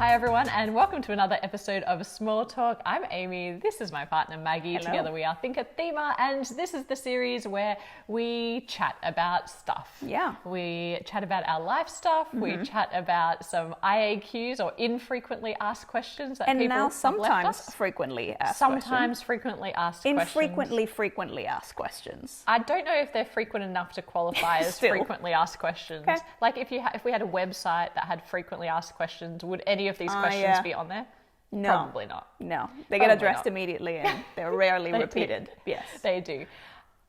Hi everyone, and welcome to another episode of Small Talk. I'm Amy, this is my partner Maggie. Hello. Together we are ThinkerThemer, and this is the series where we chat about stuff. Yeah. We chat about our life stuff, we chat about some IAQs or infrequently asked questions that people now have sometimes left us. frequently asked Sometimes questions. frequently asked questions. Frequently asked questions. I don't know if they're frequent enough to qualify as Still. frequently asked questions. Okay. Like if we had a website that had frequently asked questions, would any of these questions be on there? No. Probably not. No, they get Probably addressed not. immediately and they're rarely repeated. Yes. They do.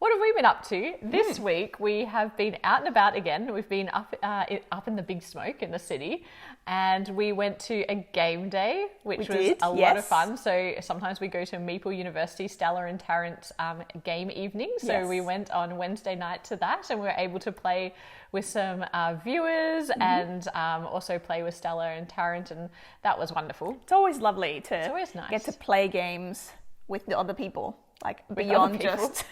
What have we been up to? This week we have been out and about again. We've been up in the big smoke in the city, and we went to a game day, which was a lot of fun. So sometimes we go to Maple University, Stella and Tarrant's game evening. So we went on Wednesday night to that, and we were able to play with some viewers and also play with Stella and Tarrant, and that was wonderful. It's always lovely to always nice. get to play games with the other people. Like beyond just,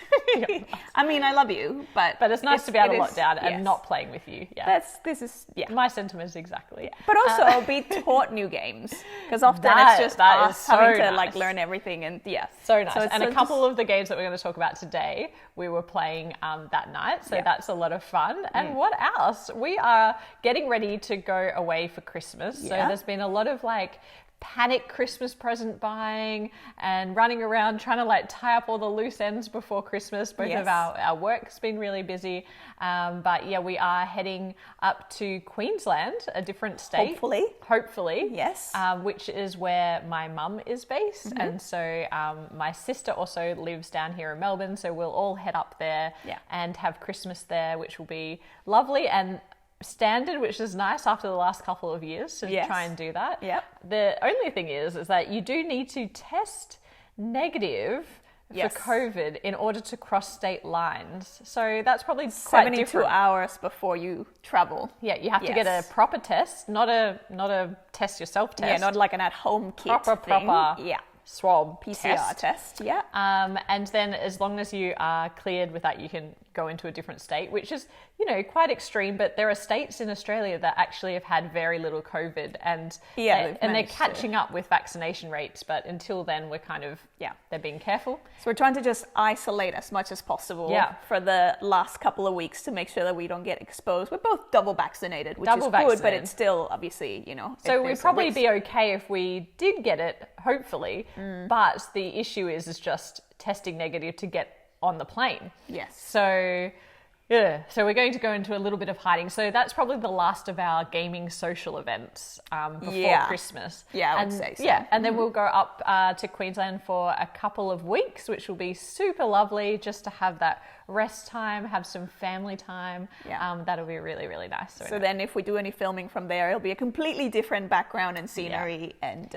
I mean, I love you, but it's nice to be able to lock down and not playing with you. Yeah, this is my sentiments exactly. Yeah. But also be taught new games, because often it's just us having to like learn everything and so nice. And a couple of the games that we're going to talk about today, we were playing that night, so that's a lot of fun. And what else? We are getting ready to go away for Christmas. So there's been a lot of like panic Christmas present buying and running around trying to like tie up all the loose ends before Christmas. Both of our work's been really busy. But yeah, we are heading up to Queensland, a different state. Hopefully. Yes. Which is where my mum is based. And so my sister also lives down here in Melbourne. So we'll all head up there and have Christmas there, which will be lovely and standard, which is nice after the last couple of years to try and do that. The only thing is that you do need to test negative for COVID in order to cross state lines. So that's probably quite 72 different. hours before you travel. Yeah, you have to get a proper test, not a test yourself test. Yeah, not like an at-home kit thing. Swab PCR test. Yeah. And then as long as you are cleared with that, you can go into a different state, which is, quite extreme. But there are states in Australia that actually have had very little COVID, and they're catching up with vaccination rates. But until then, we're kind of they're being careful. So we're trying to just isolate as much as possible for the last couple of weeks to make sure that we don't get exposed. We're both double vaccinated, which is good, but it's still obviously So we'd probably be okay if we did get it, hopefully. But the issue is just testing negative to get on the plane. Yes. So we're going to go into a little bit of hiding. So that's probably the last of our gaming social events before Christmas. Yeah, I would say so. Yeah, and then we'll go up to Queensland for a couple of weeks, which will be super lovely just to have that rest time, have some family time. That'll be really, really nice. So then if we do any filming from there, it'll be a completely different background and scenery. And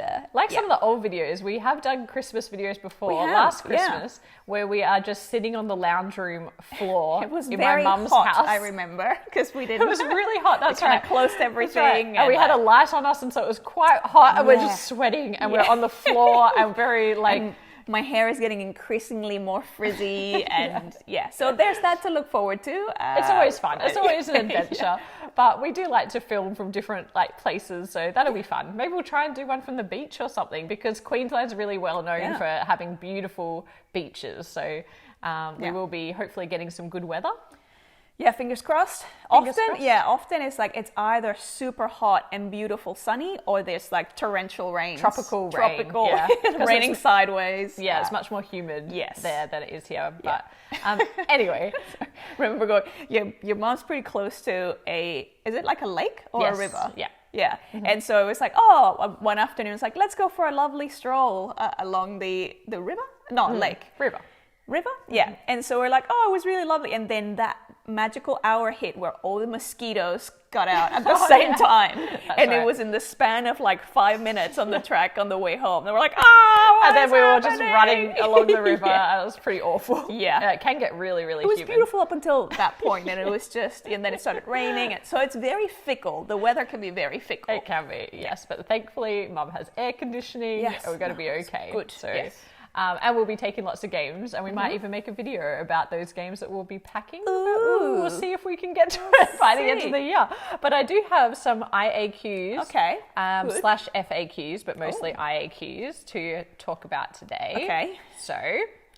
some of the old videos, we have done Christmas videos before, last Christmas, where we are just sitting on the lounge room floor. It was in very my mum's hot, house. I remember, because we didn't. It was really hot. That's kind right. of closed everything. Right. And we had a light on us, and so it was quite hot, and we're just sweating, and we're on the floor, and very like. And my hair is getting increasingly more frizzy, and so there's that to look forward to. It's always fun. It's always an adventure. But we do like to film from different places, so that'll be fun. Maybe we'll try and do one from the beach or something, because Queensland's really well known for having beautiful beaches. So we will be hopefully getting some good weather. Yeah, fingers crossed. Often it's like it's either super hot and beautiful sunny, or there's like torrential rain. Tropical rain. Raining sideways. Yeah, it's much more humid there than it is here. But anyway. Remember going, your mom's pretty close to is it like a lake or a river? Yeah. And so it was like, one afternoon it's like, let's go for a lovely stroll along the river? Not lake. River? Yeah. And so we're like, it was really lovely. And then that magical hour hit where all the mosquitoes got out at the same time. It was in the span of like 5 minutes on the track on the way home. And we're like, and then we were just running along the river. And it was pretty awful. Yeah. It can get really, really humid. It was beautiful up until that point, and it was just, and then it started raining. And so it's very fickle. The weather can be very fickle. It can be, yes. But thankfully, Mum has air conditioning. Yes. We're going to be okay. Good. So, and we'll be taking lots of games, and we might even make a video about those games that we'll be packing. Ooh. We'll see if if we can get to it by the end of the year. But I do have some IAQs slash FAQs, but mostly IAQs to talk about today. Okay. So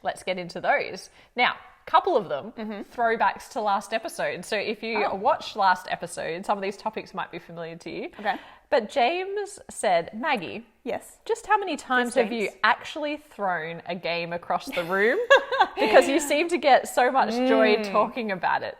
let's get into those. Now, couple of them throwbacks to last episode. So if you watched last episode, some of these topics might be familiar to you. Okay. But James said, Maggie, yes, just how many times have you actually thrown a game across the room? Because you seem to get so much joy talking about it.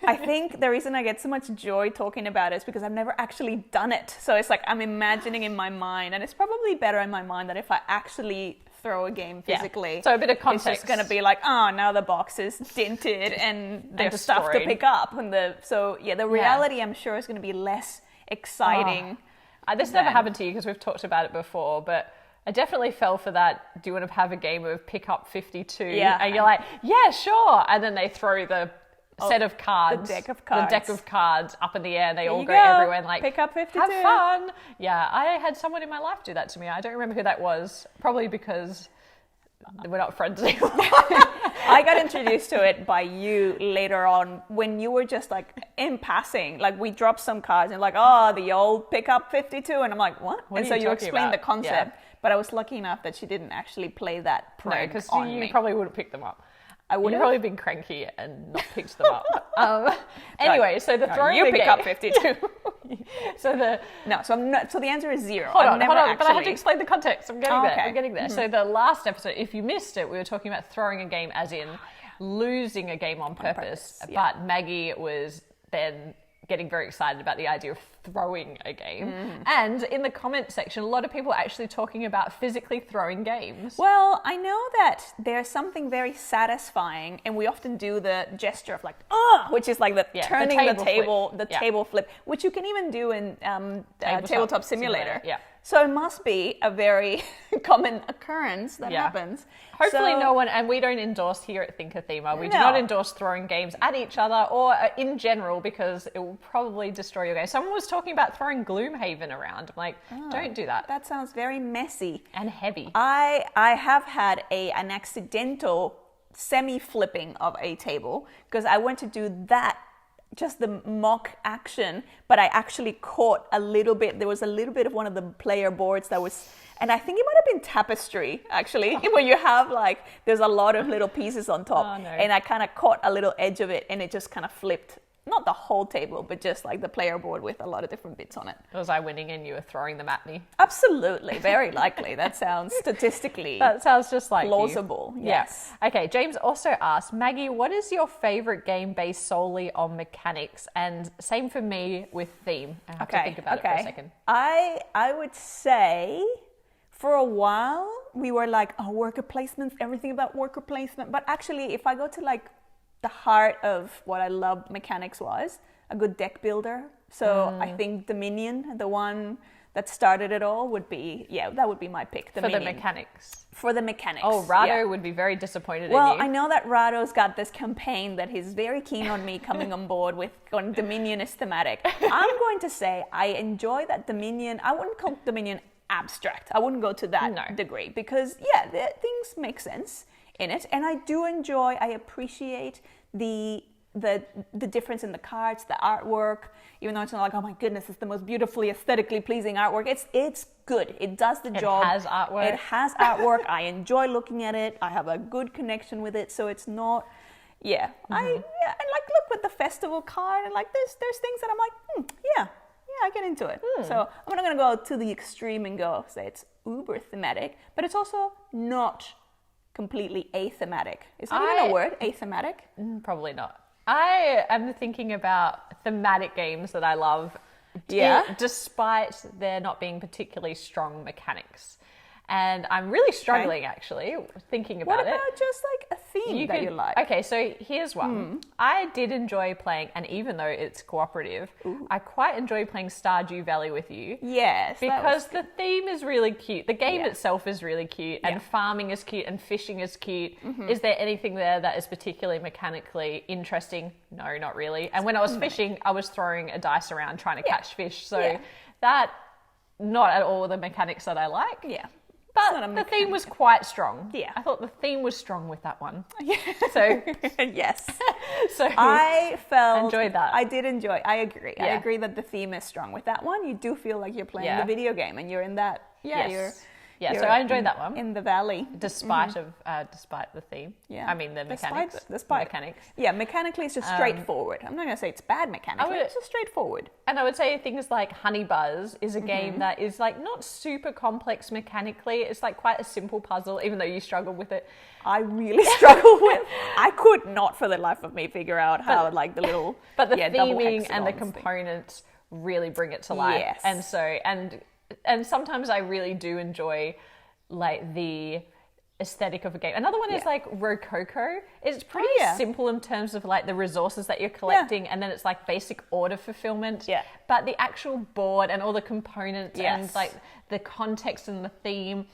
I think the reason I get so much joy talking about it is because I've never actually done it. So it's like I'm imagining in my mind, and it's probably better in my mind than if I actually throw a game physically. So a bit of context. It's just going to be like, oh, now the box is dented and there's stuff to pick up. And the reality I'm sure is going to be less exciting. This never happened to you because we've talked about it before, but I definitely fell for that. Do you want to have a game of pick up 52? Yeah. And you're like, yeah, sure. And then they throw the set of cards, the deck of cards up in the air. They all go go everywhere and like, pick up 52. Have fun. Yeah, I had someone in my life do that to me. I don't remember who that was. Probably because we're not friends anymore. I got introduced to it by you later on when you were just like in passing. Like we dropped some cards and like, oh, the old pick up 52. And I'm like, what? And so you explained the concept. But I was lucky enough that she didn't actually play that prank because you probably would have picked them up. I would have probably been cranky and not picked them up. Anyway, so the throwing you the pick game. up 52. So the answer is 0. Hold on. But I have to explain the context. I'm getting there. I'm getting there. Mm-hmm. So the last episode, if you missed it, we were talking about throwing a game as in losing a game on purpose. But Maggie was then getting very excited about the idea of throwing a game. And in the comment section, a lot of people are actually talking about physically throwing games. Well, I know that there's something very satisfying, and we often do the gesture of like, which is like turning the table flip, which you can even do in Tabletop Simulator. Yeah. So it must be a very common occurrence that happens. Hopefully no one, and we don't endorse here at ThinkerThemer, we do not endorse throwing games at each other or in general because it will probably destroy your game. Someone was talking about throwing Gloomhaven around. I'm like, don't do that. That sounds very messy. And heavy. I have had an accidental semi-flipping of a table because I went to do that, just the mock action, but I actually caught a little bit. There was a little bit of one of the player boards that was, and I think it might have been tapestry actually, where you have like, there's a lot of little pieces on top. Oh, no. And I kind of caught a little edge of it and it just kind of flipped. Not the whole table, but just like the player board with a lot of different bits on it. Was I winning and you were throwing them at me? Absolutely, very likely. That sounds statistically that sounds just like plausible. You. Yes. Yeah. Okay, James also asked, Maggie, what is your favorite game based solely on mechanics? And same for me with theme. I have to think about it for a second. I would say for a while we were like, worker placement, everything about worker placement. But actually, if I go to like the heart of what I love mechanics was a good deck builder. So I think Dominion, the one that started it all, would be that would be my pick. Dominion. For the mechanics. For the mechanics. Oh, Rado would be very disappointed in you. Well, I know that Rado's got this campaign that he's very keen on me coming on board with on Dominion is thematic. I'm going to say I enjoy that Dominion. I wouldn't call Dominion abstract. I wouldn't go to that degree because things make sense in it, and I appreciate the difference in the cards, the artwork, even though it's not like, oh my goodness, it's the most beautifully aesthetically pleasing artwork. It's good. It does the job. It has artwork. It has artwork. I enjoy looking at it. I have a good connection with it, so it's not and like look with the festival card and like there's things that I'm like, I get into it. So I'm not gonna go to the extreme and say it's uber thematic, but it's also not completely athematic. Is that even a word? Athematic? Probably not. I am thinking about thematic games that I love, despite there not being particularly strong mechanics. And I'm really struggling, actually, thinking about it. What about just like a theme you like? Okay, so here's one. I did enjoy playing, and even though it's cooperative, I quite enjoy playing Stardew Valley with you. Yes. Because the theme is really cute. The game itself is really cute, and farming is cute, and fishing is cute. Is there anything there that is particularly mechanically interesting? No, not really. And when I was fishing, I was throwing a dice around trying to catch fish. So that, not at all the mechanics that I like. Yeah. But the theme was quite strong. Yeah. I thought the theme was strong with that one. Yeah. So yes. So I enjoyed that. I did enjoy. I agree. Yeah. I agree that the theme is strong. With that one, you do feel like you're playing the video game and you're in that. Yeah. Yes. So I enjoyed that one. In the valley. Despite the theme. Yeah. I mean the mechanics. Despite mechanics. Yeah, mechanically it's just straightforward. I'm not going to say it's bad mechanically. It's just straightforward. And I would say things like Honey Buzz is a game that is like not super complex mechanically. It's like quite a simple puzzle, even though you struggle with it. I really struggle with. I could not for the life of me figure out how like the little. But the theming and the components really bring it to life. Yes. And so and sometimes I really do enjoy like the aesthetic of a game. Another one is like Rococo. It's pretty simple in terms of like the resources that you're collecting, and then it's like basic order fulfillment. Yeah. But the actual board and all the components and like the context and the theme,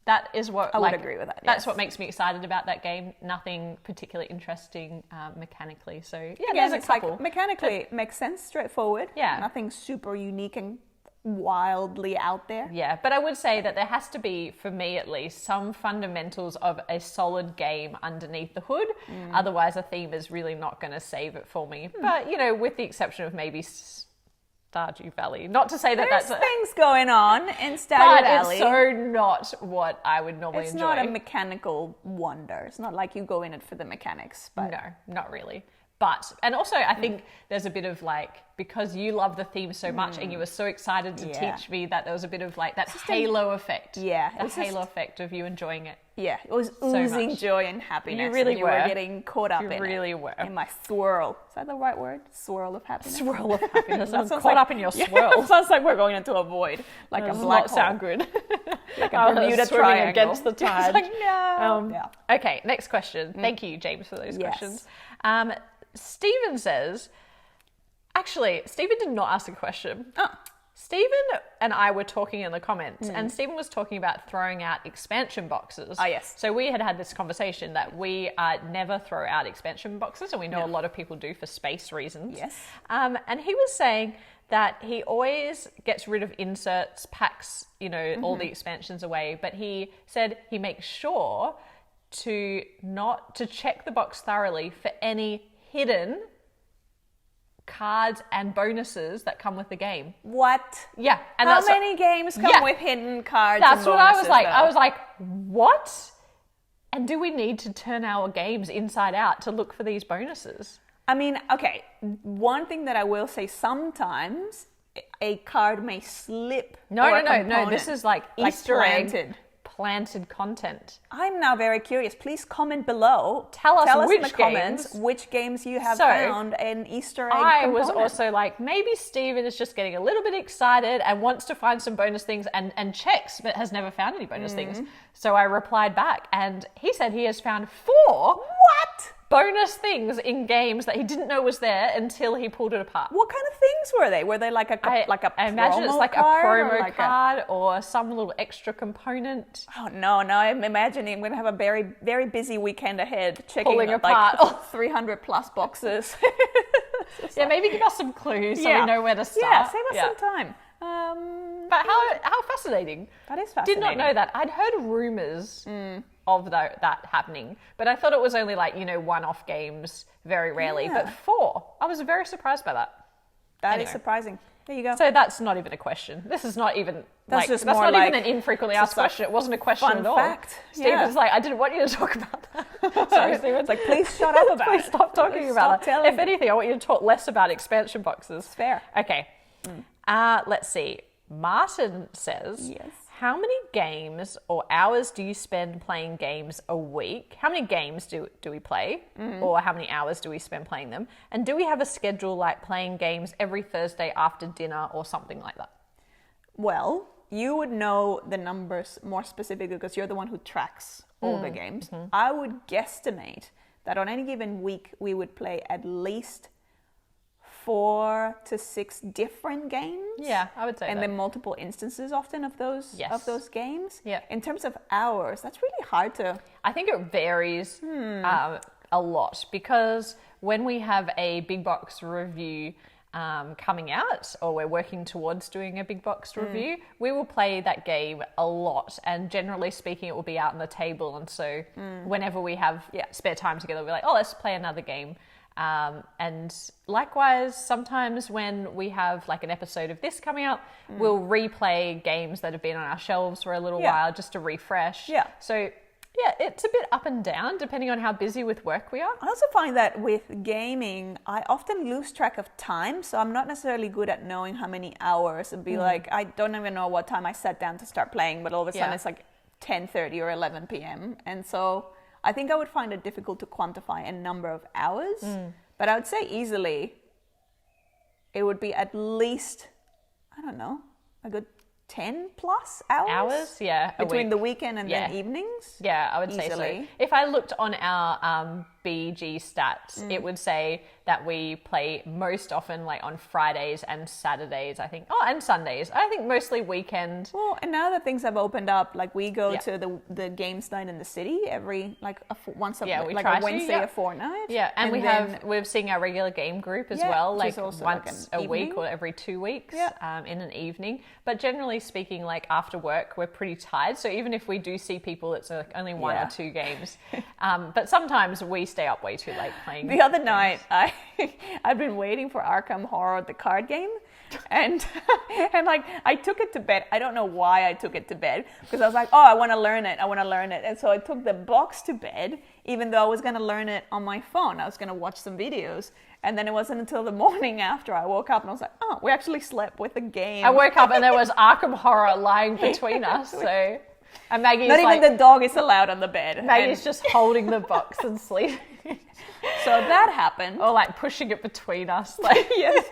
that is what I would agree with that. That's what makes me excited about that game. Nothing particularly interesting mechanically. So yeah, there's a couple. Like, mechanically, it makes sense, straightforward. Yeah. Nothing super unique and wildly out there. Yeah, but I would say that there has to be, for me at least, some fundamentals of a solid game underneath the hood. Otherwise, a theme is really not going to save it for me. But, you know, with the exception of maybe Stardew Valley. Not to say that There's that's things going on in Stardew Valley. It's so not what I would normally enjoy. It's not a mechanical wonder. It's not like you go in it for the mechanics. But no, not really. But, and also I think there's a bit of like, because you love the theme so much and you were so excited to teach me, that there was a bit of like that halo effect. Yeah. The halo effect of you enjoying it. Yeah, it was oozing joy and happiness. You really were getting caught up in it. You really were. In my swirl. Is that the right word? Swirl of happiness? Swirl of happiness. I'm caught up in your swirl. It sounds like we're going into a void. Like a black hole. Sound good. Like a Bermuda Triangle. Against the tide. It's like, no. Okay, next question. Thank you, James, for those questions. Stephen says, actually, Stephen did not ask a question. Oh. Stephen and I were talking in the comments, and Stephen was talking about throwing out expansion boxes. Oh, yes. So we had this conversation that we never throw out expansion boxes, and we know a lot of people do for space reasons. Yes. And he was saying that he always gets rid of inserts, packs, you know, all the expansions away, but he said he makes sure to check the box thoroughly for any hidden cards and bonuses that come with the game. What? Yeah. And how many games come with hidden cards and bonuses? That's what I was like. Though? I was like, what? And do we need to turn our games inside out to look for these bonuses? I mean, okay, one thing that I will say, sometimes a card may slip. No. This is like Easter egg. Planted content. I'm now very curious. Please comment below. Tell us in the comments which games you have found an Easter egg component. was also like, maybe Steven is just getting a little bit excited and wants to find some bonus things and checks, but has never found any bonus things. So I replied back, and he said he has found 4 bonus things in games that he didn't know was there until he pulled it apart. What kind of things were they? Were they like a I imagine it's like a promo card or some little extra component. Oh no, I'm imagining I'm going to have a very, very busy weekend ahead checking apart like 300 plus boxes. Yeah, maybe give us some clues so we know where to start. Yeah, save us some time. But how fascinating. That is fascinating. Did not know that. I'd heard rumours of that happening, but I thought it was only like, you know, one-off games very rarely. But 4. I was very surprised by that. That is surprising. There you go. So that's not even a question. This is not even that's not even an infrequently asked question. It wasn't a question at all. Fact. Stephen's like, I didn't want you to talk about that. Sorry, Stephen. It's like, please shut up about it. Please stop talking about it. If anything, I want you to talk less about expansion boxes. Fair. Okay. Let's see. Martin says, yes. How many games or hours do you spend playing games a week? How many games do we play? Or how many hours do we spend playing them? And do we have a schedule like playing games every Thursday after dinner or something like that? Well, you would know the numbers more specifically because you're the one who tracks all the games. I would guesstimate that on any given week we would play at least 4 to 6 different games. Yeah, I would say and then multiple instances often of those games. Yeah. In terms of hours, that's really hard to... I think it varies a lot because when we have a big box review coming out, or we're working towards doing a big box review, we will play that game a lot, and generally speaking it will be out on the table, and so whenever we have spare time together, we're like, oh, let's play another game. And likewise, sometimes when we have like an episode of this coming out, we'll replay games that have been on our shelves for a little while just to refresh. So yeah, it's a bit up and down depending on how busy with work we are. I also find that with gaming, I often lose track of time. So I'm not necessarily good at knowing how many hours. It'd be like, I don't even know what time I sat down to start playing, but all of a sudden it's like 10:30 or 11 p.m. And so I think I would find it difficult to quantify a number of hours. But I would say easily it would be at least, I don't know, a good 10 plus hours? Yeah. Between the weekend and then evenings? Yeah, I would say so. If I looked on our BG stats, it would say that we play most often like on Fridays and Saturdays, I think. Oh, and Sundays. I think mostly weekend. Well, and now that things have opened up, like we go to the games night in the city every once a Wednesday a fortnight. Yeah, and we're seeing our regular game group as well, like once a week or every 2 weeks in an evening. But generally speaking, like after work, we're pretty tired. So even if we do see people, it's only one or two games. But sometimes we stay up way too late playing. The other night, I'd been waiting for Arkham Horror, the card game, and like I took it to bed. I don't know why I took it to bed, because I was like, oh, I want to learn it. And so I took the box to bed, even though I was going to learn it on my phone. I was going to watch some videos. And then it wasn't until the morning after I woke up and I was like, oh, we actually slept with the game. I woke up and there was Arkham Horror lying between us. So, and Maggie's not even the dog is allowed on the bed. Maggie's just holding the box and sleeping. So that happened. Or like pushing it between us. Like, yes.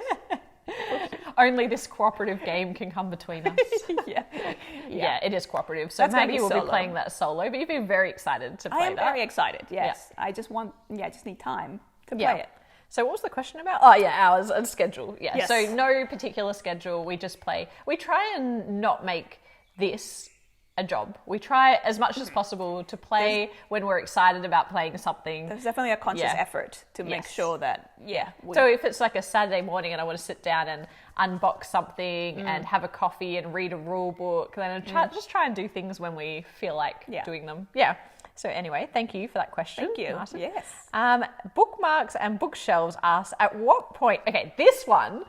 Only this cooperative game can come between us. Yeah, it is cooperative. So Maggie will be playing that solo, but you've been very excited to play that. I am very excited, yes. Yeah. I just need time to play it. So what was the question about? Oh yeah, hours and schedule. Yeah. Yes. So no particular schedule. We just play. We try and not make this a job. We try as much as possible to play when we're excited about playing something. There's definitely a conscious effort to make sure that, So if it's like a Saturday morning and I want to sit down and unbox something and have a coffee and read a rule book, then I just try and do things when we feel like doing them. Yeah. So anyway, thank you for that question. Thank you. Martin. Yes. Bookmarks and bookshelves asks, at what point... Okay, this one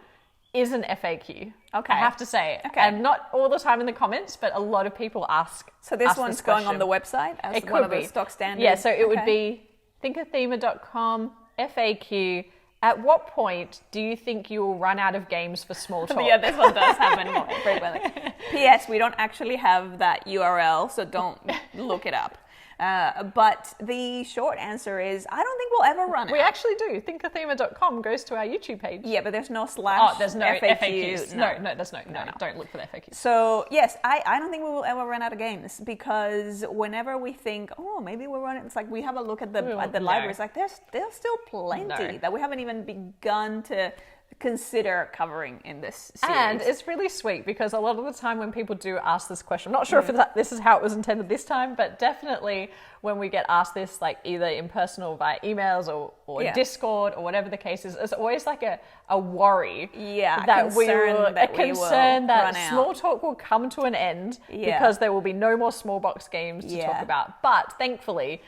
is an FAQ. Okay. I have to say. Okay. And not all the time in the comments, but a lot of people ask. So this one's going on the website as one of the stock standards? Yeah, so it would be thinkerthemer.com FAQ. At what point do you think you will run out of games for small talk? Yeah, this one does happen more frequently. P.S. We don't actually have that URL, so don't look it up. But the short answer is, I don't think we'll ever run it. We actually do. ThinkerThemer.com goes to our YouTube page. Yeah, but there's no slash. Oh, there's no FAQs. No, there's no. Don't look for the FAQs. So, yes, I don't think we will ever run out of games, because whenever we think, oh, maybe we'll run it, it's like we have a look at the library. It's like there's still plenty that we haven't even begun to consider covering in this series. And it's really sweet, because a lot of the time when people do ask this question, I'm not sure if this is how it was intended this time, but definitely when we get asked this, like either in person or via emails or Discord or whatever the case is, it's always like a worry that a concern that small talk will come to an end because there will be no more small box games to talk about. But thankfully,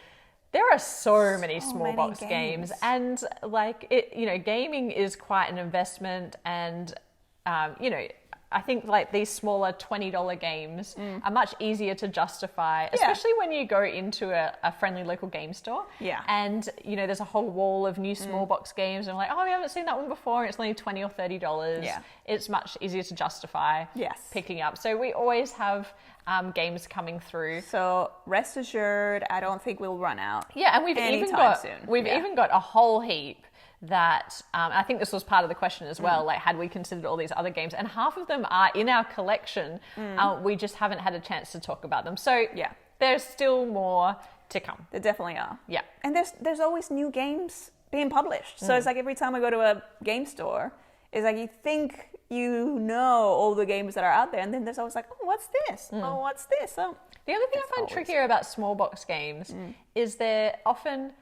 there are so many small box games, and like gaming is quite an investment, and I think like these smaller $20 games are much easier to justify, especially when you go into a friendly local game store. Yeah. And there's a whole wall of new small box games, and I'm like, oh, we haven't seen that one before, and it's only $20 or $30. Yeah. It's much easier to justify picking up. So we always have games coming through. So rest assured, I don't think we'll run out. Yeah, and we've even got a whole heap that I think this was part of the question as well, like had we considered all these other games, and half of them are in our collection. We just haven't had a chance to talk about them. So there's still more to come. There definitely are. Yeah. And there's always new games being published. So it's like every time I go to a game store, it's like you think you know all the games that are out there, and then there's always like, oh, what's this? Oh, what's this? Oh, the other thing I find trickier about small box games is they're often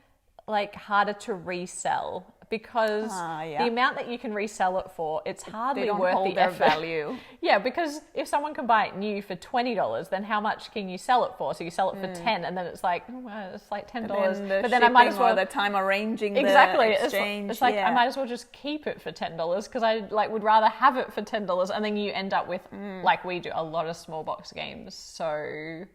like harder to resell because the amount that you can resell it for, it's hardly worth the effort. Value. Yeah, because if someone can buy it new for $20, then how much can you sell it for? So you sell it for $10, and then it's like, it's like $10. But then I might as well the time arranging the exchange. It's like I might as well just keep it for $10 because I would rather have it for $10, and then you end up with like we do a lot of small box games. So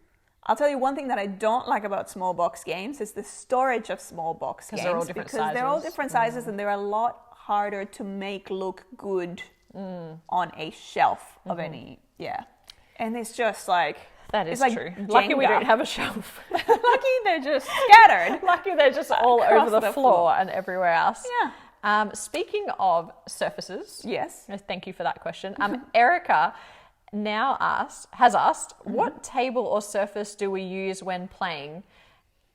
I'll tell you one thing that I don't like about small box games is the storage of small box games. They're all different sizes. They're all different sizes and they're a lot harder to make look good on a shelf of any. Yeah. And it's just like... That is like true. Jenga. Lucky we don't have a shelf. Lucky they're just scattered. Lucky they're just all over the floor and everywhere else. Yeah. Speaking of surfaces. Yes. Thank you for that question. Erica has asked, what table or surface do we use when playing?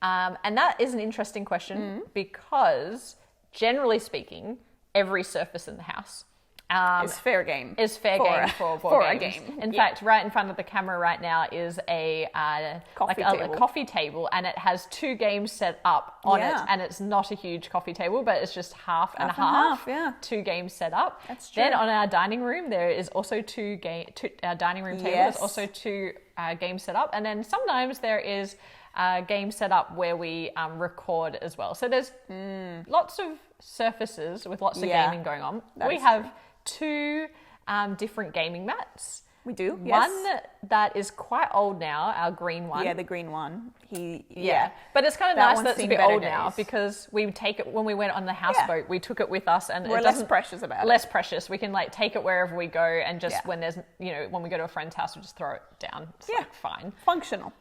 And that is an interesting question because, generally speaking, every surface in the house is fair game. Is fair game for board games. A game. In fact, right in front of the camera right now is a coffee table, and it has 2 games set up on it, and it's not a huge coffee table, but it's just half and half. 2 games set up. That's true. Then on our dining room, there is also 2 dining room table. There's also 2 games set up, and then sometimes there is a game set up where we record as well. So there's lots of surfaces with lots of gaming going on. We have 2 different gaming mats. We do, yes. One that is quite old now, our green one. Yeah, the green one. But it's kind of nice that it's a bit old now because we take it when we went on the houseboat. We took it with us, and we're less precious about it. Less precious. We can take it wherever we go, and just when there's when we go to a friend's house, we just throw it down. It's fine. Functional.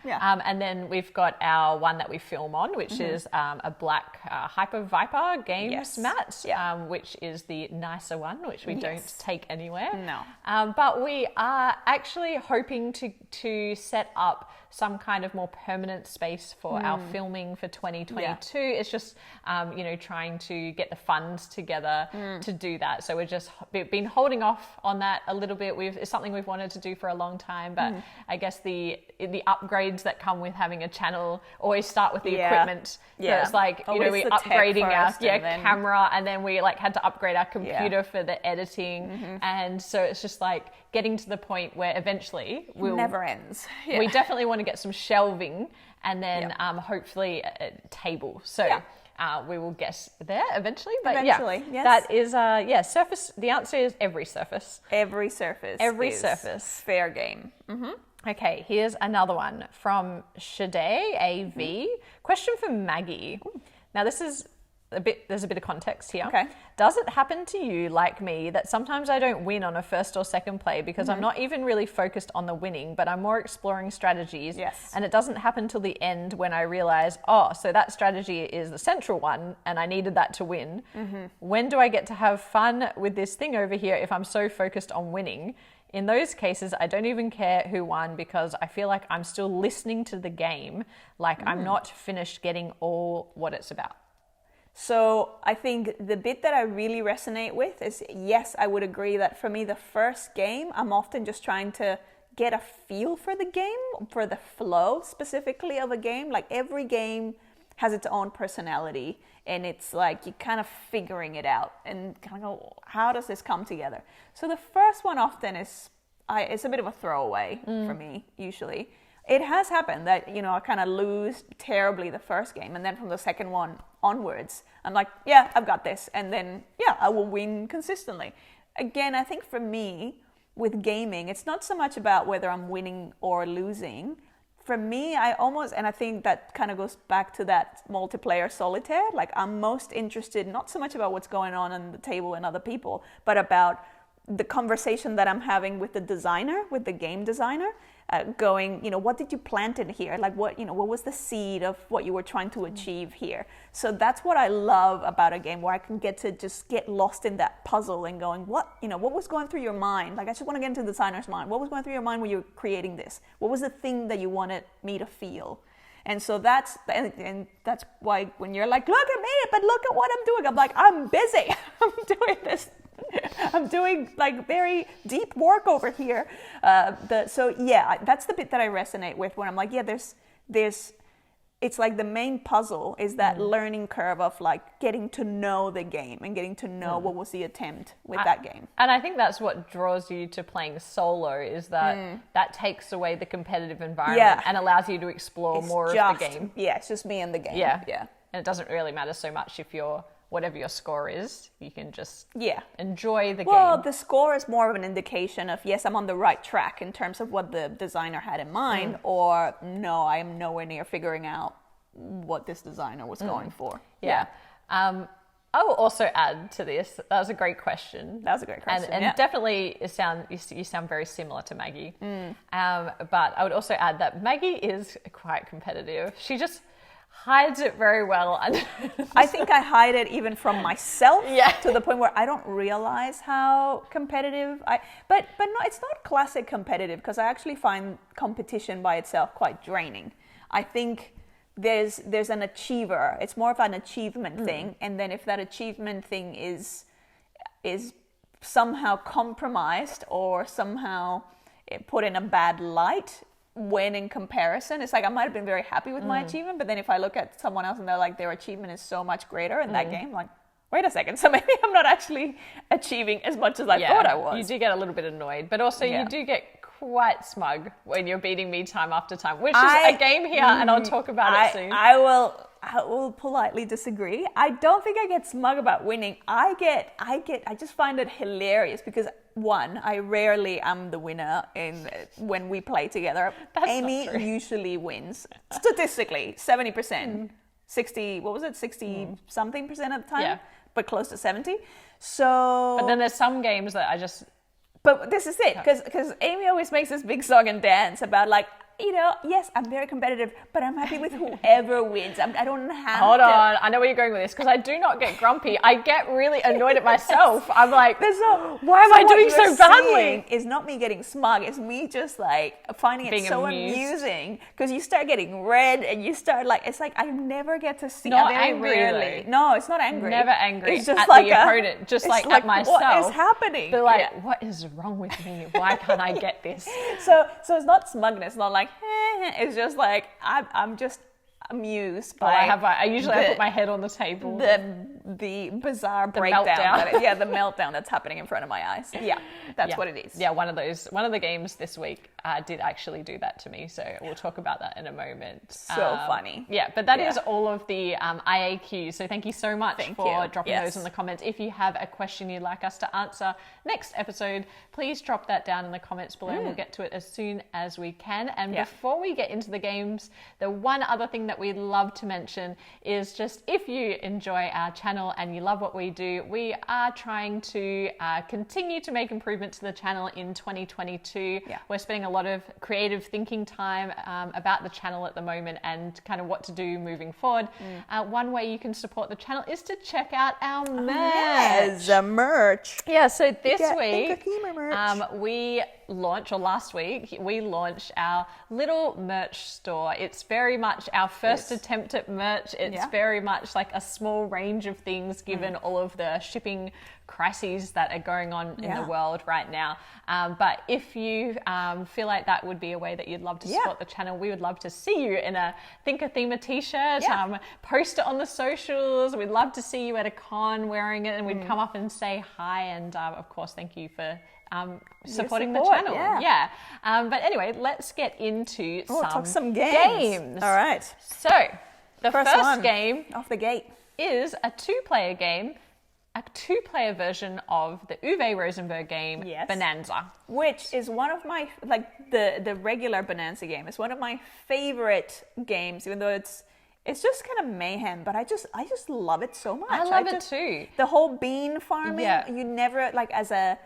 Yeah. And then we've got our one that we film on, which is a black Hyper Viper games mat, which is the nicer one, which we don't take anywhere. No. But we are actually hoping to set up some kind of more permanent space for our filming for 2022. It's just, trying to get the funds together to do that. So we're just been holding off on that a little bit. It's something we've wanted to do for a long time, but I guess the upgrades that come with having a channel always start with the equipment. So it's like, we're upgrading our camera, and then we had to upgrade our computer for the editing. And so it's just getting to the point where eventually never ends. We definitely want to get some shelving, and then hopefully a table. So we will get there eventually. But yes. That is surface. The answer is every surface. Every surface. Every surface. Fair game. Okay, here's another one from Shade AV. Question for Maggie. Now this is there's a bit of context here. Okay. Does it happen to you, like me, that sometimes I don't win on a first or second play because I'm not even really focused on the winning, but I'm more exploring strategies? Yes. And it doesn't happen till the end when I realize, so that strategy is the central one and I needed that to win. When do I get to have fun with this thing over here if I'm so focused on winning? In those cases, I don't even care who won because I feel like I'm still listening to the game, I'm not finished getting all what it's about. So I think the bit that I really resonate with is, yes, I would agree that for me, the first game, I'm often just trying to get a feel for the game, for the flow specifically of a game. Every game has its own personality, and it's you're kind of figuring it out and kind of go, how does this come together? So the first one often it's a bit of a throwaway for me, usually. It has happened that, I kind of lose terribly the first game, and then from the second one onwards, I'm like, I've got this, and then, I will win consistently. Again, I think for me, with gaming, it's not so much about whether I'm winning or losing. For me, and I think that kind of goes back to that multiplayer solitaire, I'm most interested not so much about what's going on the table and other people, but about the conversation that I'm having with the designer, with the game designer, going, what did you plant in here? What was the seed of what you were trying to achieve here? So that's what I love about a game, where I can get to just get lost in that puzzle and going, what was going through your mind? I just want to get into the designer's mind. What was going through your mind when you were creating this? What was the thing that you wanted me to feel? And so that's why when you're like, look at me, but look at what I'm doing. I'm like, I'm busy. I'm doing this. I'm doing very deep work over here. That's the bit that I resonate with when I'm like, there's it's like the main puzzle is that learning curve of like getting to know the game and getting to know what was the attempt with that game. And I think that's what draws you to playing solo, is that that takes away the competitive environment and allows you to explore more of the game. Yeah, it's just me and the game. Yeah. And it doesn't really matter so much if you're, whatever your score is, you can just enjoy the game. Well, the score is more of an indication of, yes, I'm on the right track in terms of what the designer had in mind, or no, I am nowhere near figuring out what this designer was going for. Yeah. I will also add to this, that was a great question. That was a great question. And definitely you sound very similar to Maggie. But I would also add that Maggie is quite competitive. She just hides it very well. I think I hide it even from myself to the point where I don't realize how competitive but no, it's not classic competitive, because I actually find competition by itself quite draining. I think there's an achiever. It's more of an achievement thing, and then if that achievement thing is somehow compromised or somehow put in a bad light when in comparison, it's like I might have been very happy with my achievement, but then if I look at someone else and they're like, their achievement is so much greater in that game, I'm like, wait a second, so maybe I'm not actually achieving as much as I thought I was. You do get a little bit annoyed, but also you do get quite smug when you're beating me time after time, which is a game here, and I'll talk about it soon. I will politely disagree. I don't think I get smug about winning. I just find it hilarious because, one, I rarely am the winner when we play together. Amy usually wins. Statistically, 70%. 60, what was it? 60 something percent of the time? Yeah. But close to 70. So. But then there's some games that I just. But this is it, because Amy always makes this big song and dance about like, you know, yes, I'm very competitive, but I'm happy with whoever wins. I don't have Hold on, I know where you're going with this, because I do not get grumpy. I get really annoyed at myself. I'm like, why am I doing so badly? It's not me getting smug. It's me just like finding it so amusing, because you start getting red and you start like, it's like I never get to see. Not angry, rarely. No, it's not angry. Never angry. It's just at like the opponent, just like at myself. What is happening? They're like, what is wrong with me? Why can't I get this? So it's not smugness. Not like. It's just like I'm just amused by. I usually put my head on the table. The bizarre breakdown. The meltdown that's happening in front of my eyes. Yeah, that's what it is. Yeah, one of the games this week did actually do that to me. So we'll talk about that in a moment. So funny. Yeah, but that is all of the IAQs. So thank you so much for dropping those in the comments. If you have a question you'd like us to answer next episode, please drop that down in the comments below and we'll get to it as soon as we can. And before we get into the games, the one other thing that we'd love to mention is just if you enjoy our channel and you love what we do, we are trying to continue to make improvements to the channel in 2022. We're spending a lot of creative thinking time about the channel at the moment and kind of what to do moving forward. One way you can support the channel is to check out our merch. Yes, the merch. Yeah, so this week last week we launched our little merch store. It's very much our first attempt at merch. It's very much like a small range of things given all of the shipping crises that are going on in the world right now. But if you feel like that would be a way that you'd love to support the channel, we would love to see you in a ThinkerThemer t-shirt. Post it on the socials. We'd love to see you at a con wearing it, and we'd come up and say hi. And of course, thank you for supporting the channel. But anyway, let's get into some games. All right. So the first game off the gate is a two-player game, a two-player version of the Uwe Rosenberg game, Bohnanza. Which is one of my, like the regular Bohnanza game. It's one of my favorite games, even though it's just kind of mayhem, but I just love it so much. I love it too. The whole bean farming, you never, like as a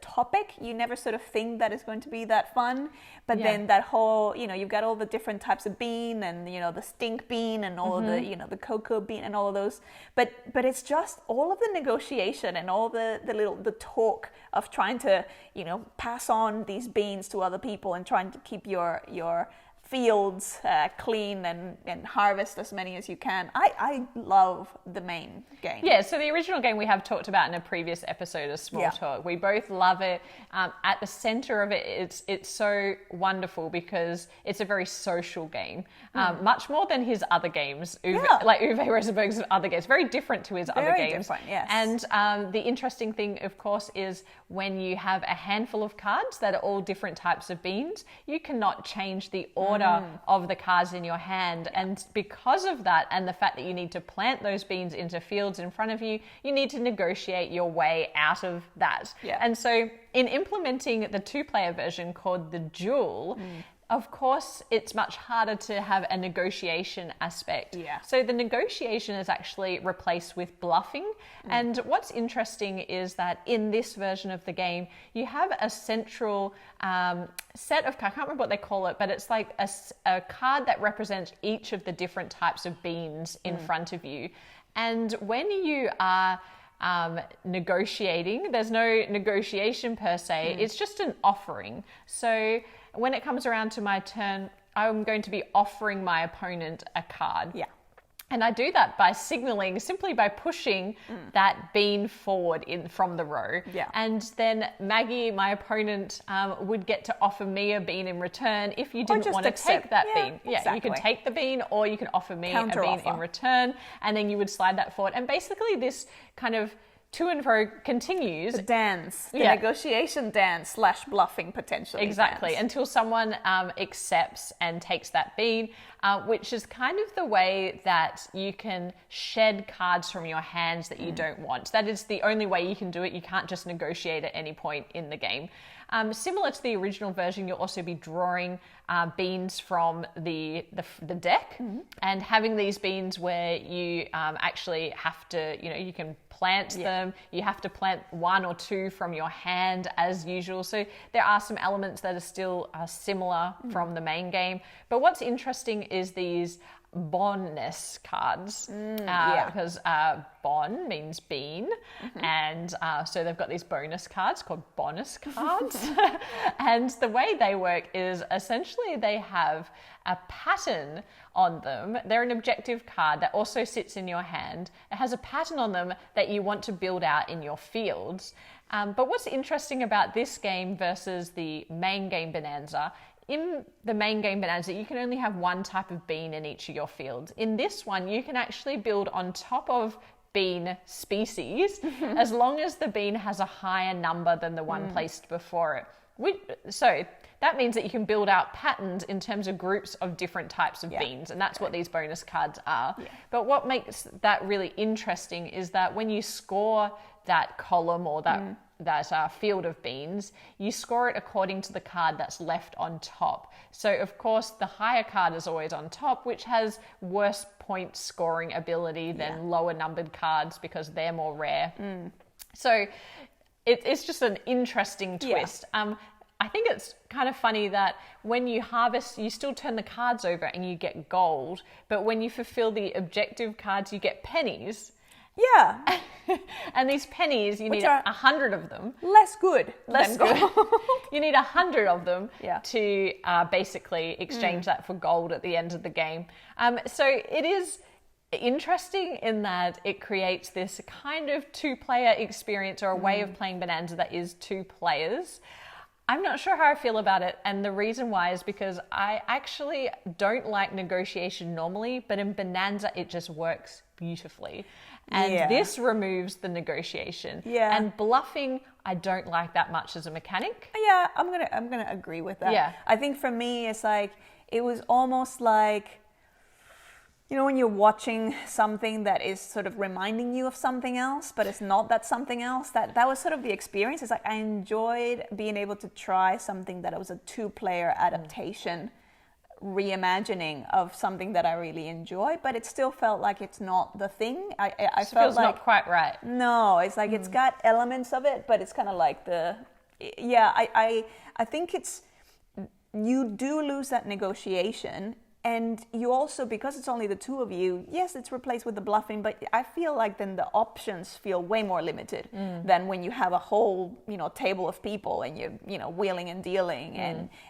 topic, you never sort of think that it's going to be that fun. But then that whole, you've got all the different types of bean and, the stink bean and all of the, the cocoa bean and all of those. But it's just all of the negotiation and all the talk of trying to, pass on these beans to other people and trying to keep your fields clean and harvest as many as you can. I love the main game. Yeah, so the original game we have talked about in a previous episode of Small Talk. We both love it. At the center of it, it's so wonderful because it's a very social game, much more than his other games, like Uwe Rosenberg's other games. Very different to his other games. Different, yes. And the interesting thing, of course, is when you have a handful of cards that are all different types of beans, you cannot change the order of the cards in your hand. And because of that, and the fact that you need to plant those beans into fields in front of you, you need to negotiate your way out of that. And so in implementing the 2-player version called the Duel, of course, it's much harder to have a negotiation aspect. So the negotiation is actually replaced with bluffing. And what's interesting is that in this version of the game, you have a central set of cards. I can't remember what they call it, but it's like a card that represents each of the different types of beans in front of you. And when you are negotiating, there's no negotiation per se, it's just an offering. So when it comes around to my turn, I'm going to be offering my opponent a card. And I do that by signaling, simply by pushing that bean forward from the row. And then Maggie, my opponent, would get to offer me a bean in return if you didn't want to take that bean. You can take the bean, or you can offer me a bean in return, and then you would slide that forward. And basically this kind of to and fro continues. The dance, the negotiation dance / bluffing potentially. Exactly, until someone accepts and takes that bean, which is kind of the way that you can shed cards from your hands that you don't want. That is the only way you can do it. You can't just negotiate at any point in the game. Similar to the original version, you'll also be drawing beans from the deck, and having these beans where you actually have to, you can plant them. You have to plant 1 or 2 from your hand as usual. So there are some elements that are still similar from the main game. But what's interesting is these bonus cards, because bon means bean, and so they've got these bonus cards called bonus cards. And the way they work is essentially they have a pattern on them. They're an objective card that also sits in your hand. It has a pattern on them that you want to build out in your fields. But what's interesting about this game versus the main game Bohnanza, in the main game Bohnanza, you can only have one type of bean in each of your fields. In this one, you can actually build on top of bean species as long as the bean has a higher number than the one placed before it. So that means that you can build out patterns in terms of groups of different types of beans, and that's what these bonus cards are. But what makes that really interesting is that when you score that column or that field of beans, you score it according to the card that's left on top. So of course the higher card is always on top, which has worse point scoring ability than lower numbered cards because they're more rare. So it's just an interesting twist. I think it's kind of funny that when you harvest, you still turn the cards over and you get gold, but when you fulfill the objective cards, you get pennies. And these pennies, you need 100 of them. Less good. You need 100 of them to basically exchange that for gold at the end of the game. So it is interesting in that it creates this kind of 2-player experience, or a way of playing Bohnanza that is 2 players. I'm not sure how I feel about it, and the reason why is because I actually don't like negotiation normally, but in Bohnanza it just works beautifully. And this removes the negotiation. And bluffing, I don't like that much as a mechanic. I'm gonna agree with that. I think for me, it's like, it was almost like, when you're watching something that is sort of reminding you of something else, but it's not that something else, that was sort of the experience. It's like, I enjoyed being able to try something that was a 2-player adaptation, reimagining of something that I really enjoy, but it still felt like it's not the thing. I felt feels like not quite right. No, it's like it's got elements of it, but it's kind of like I think you do lose that negotiation And you also, because it's only the two of you, yes, it's replaced with the bluffing, but I feel like then the options feel way more limited than when you have a whole, table of people and you're, wheeling and dealing.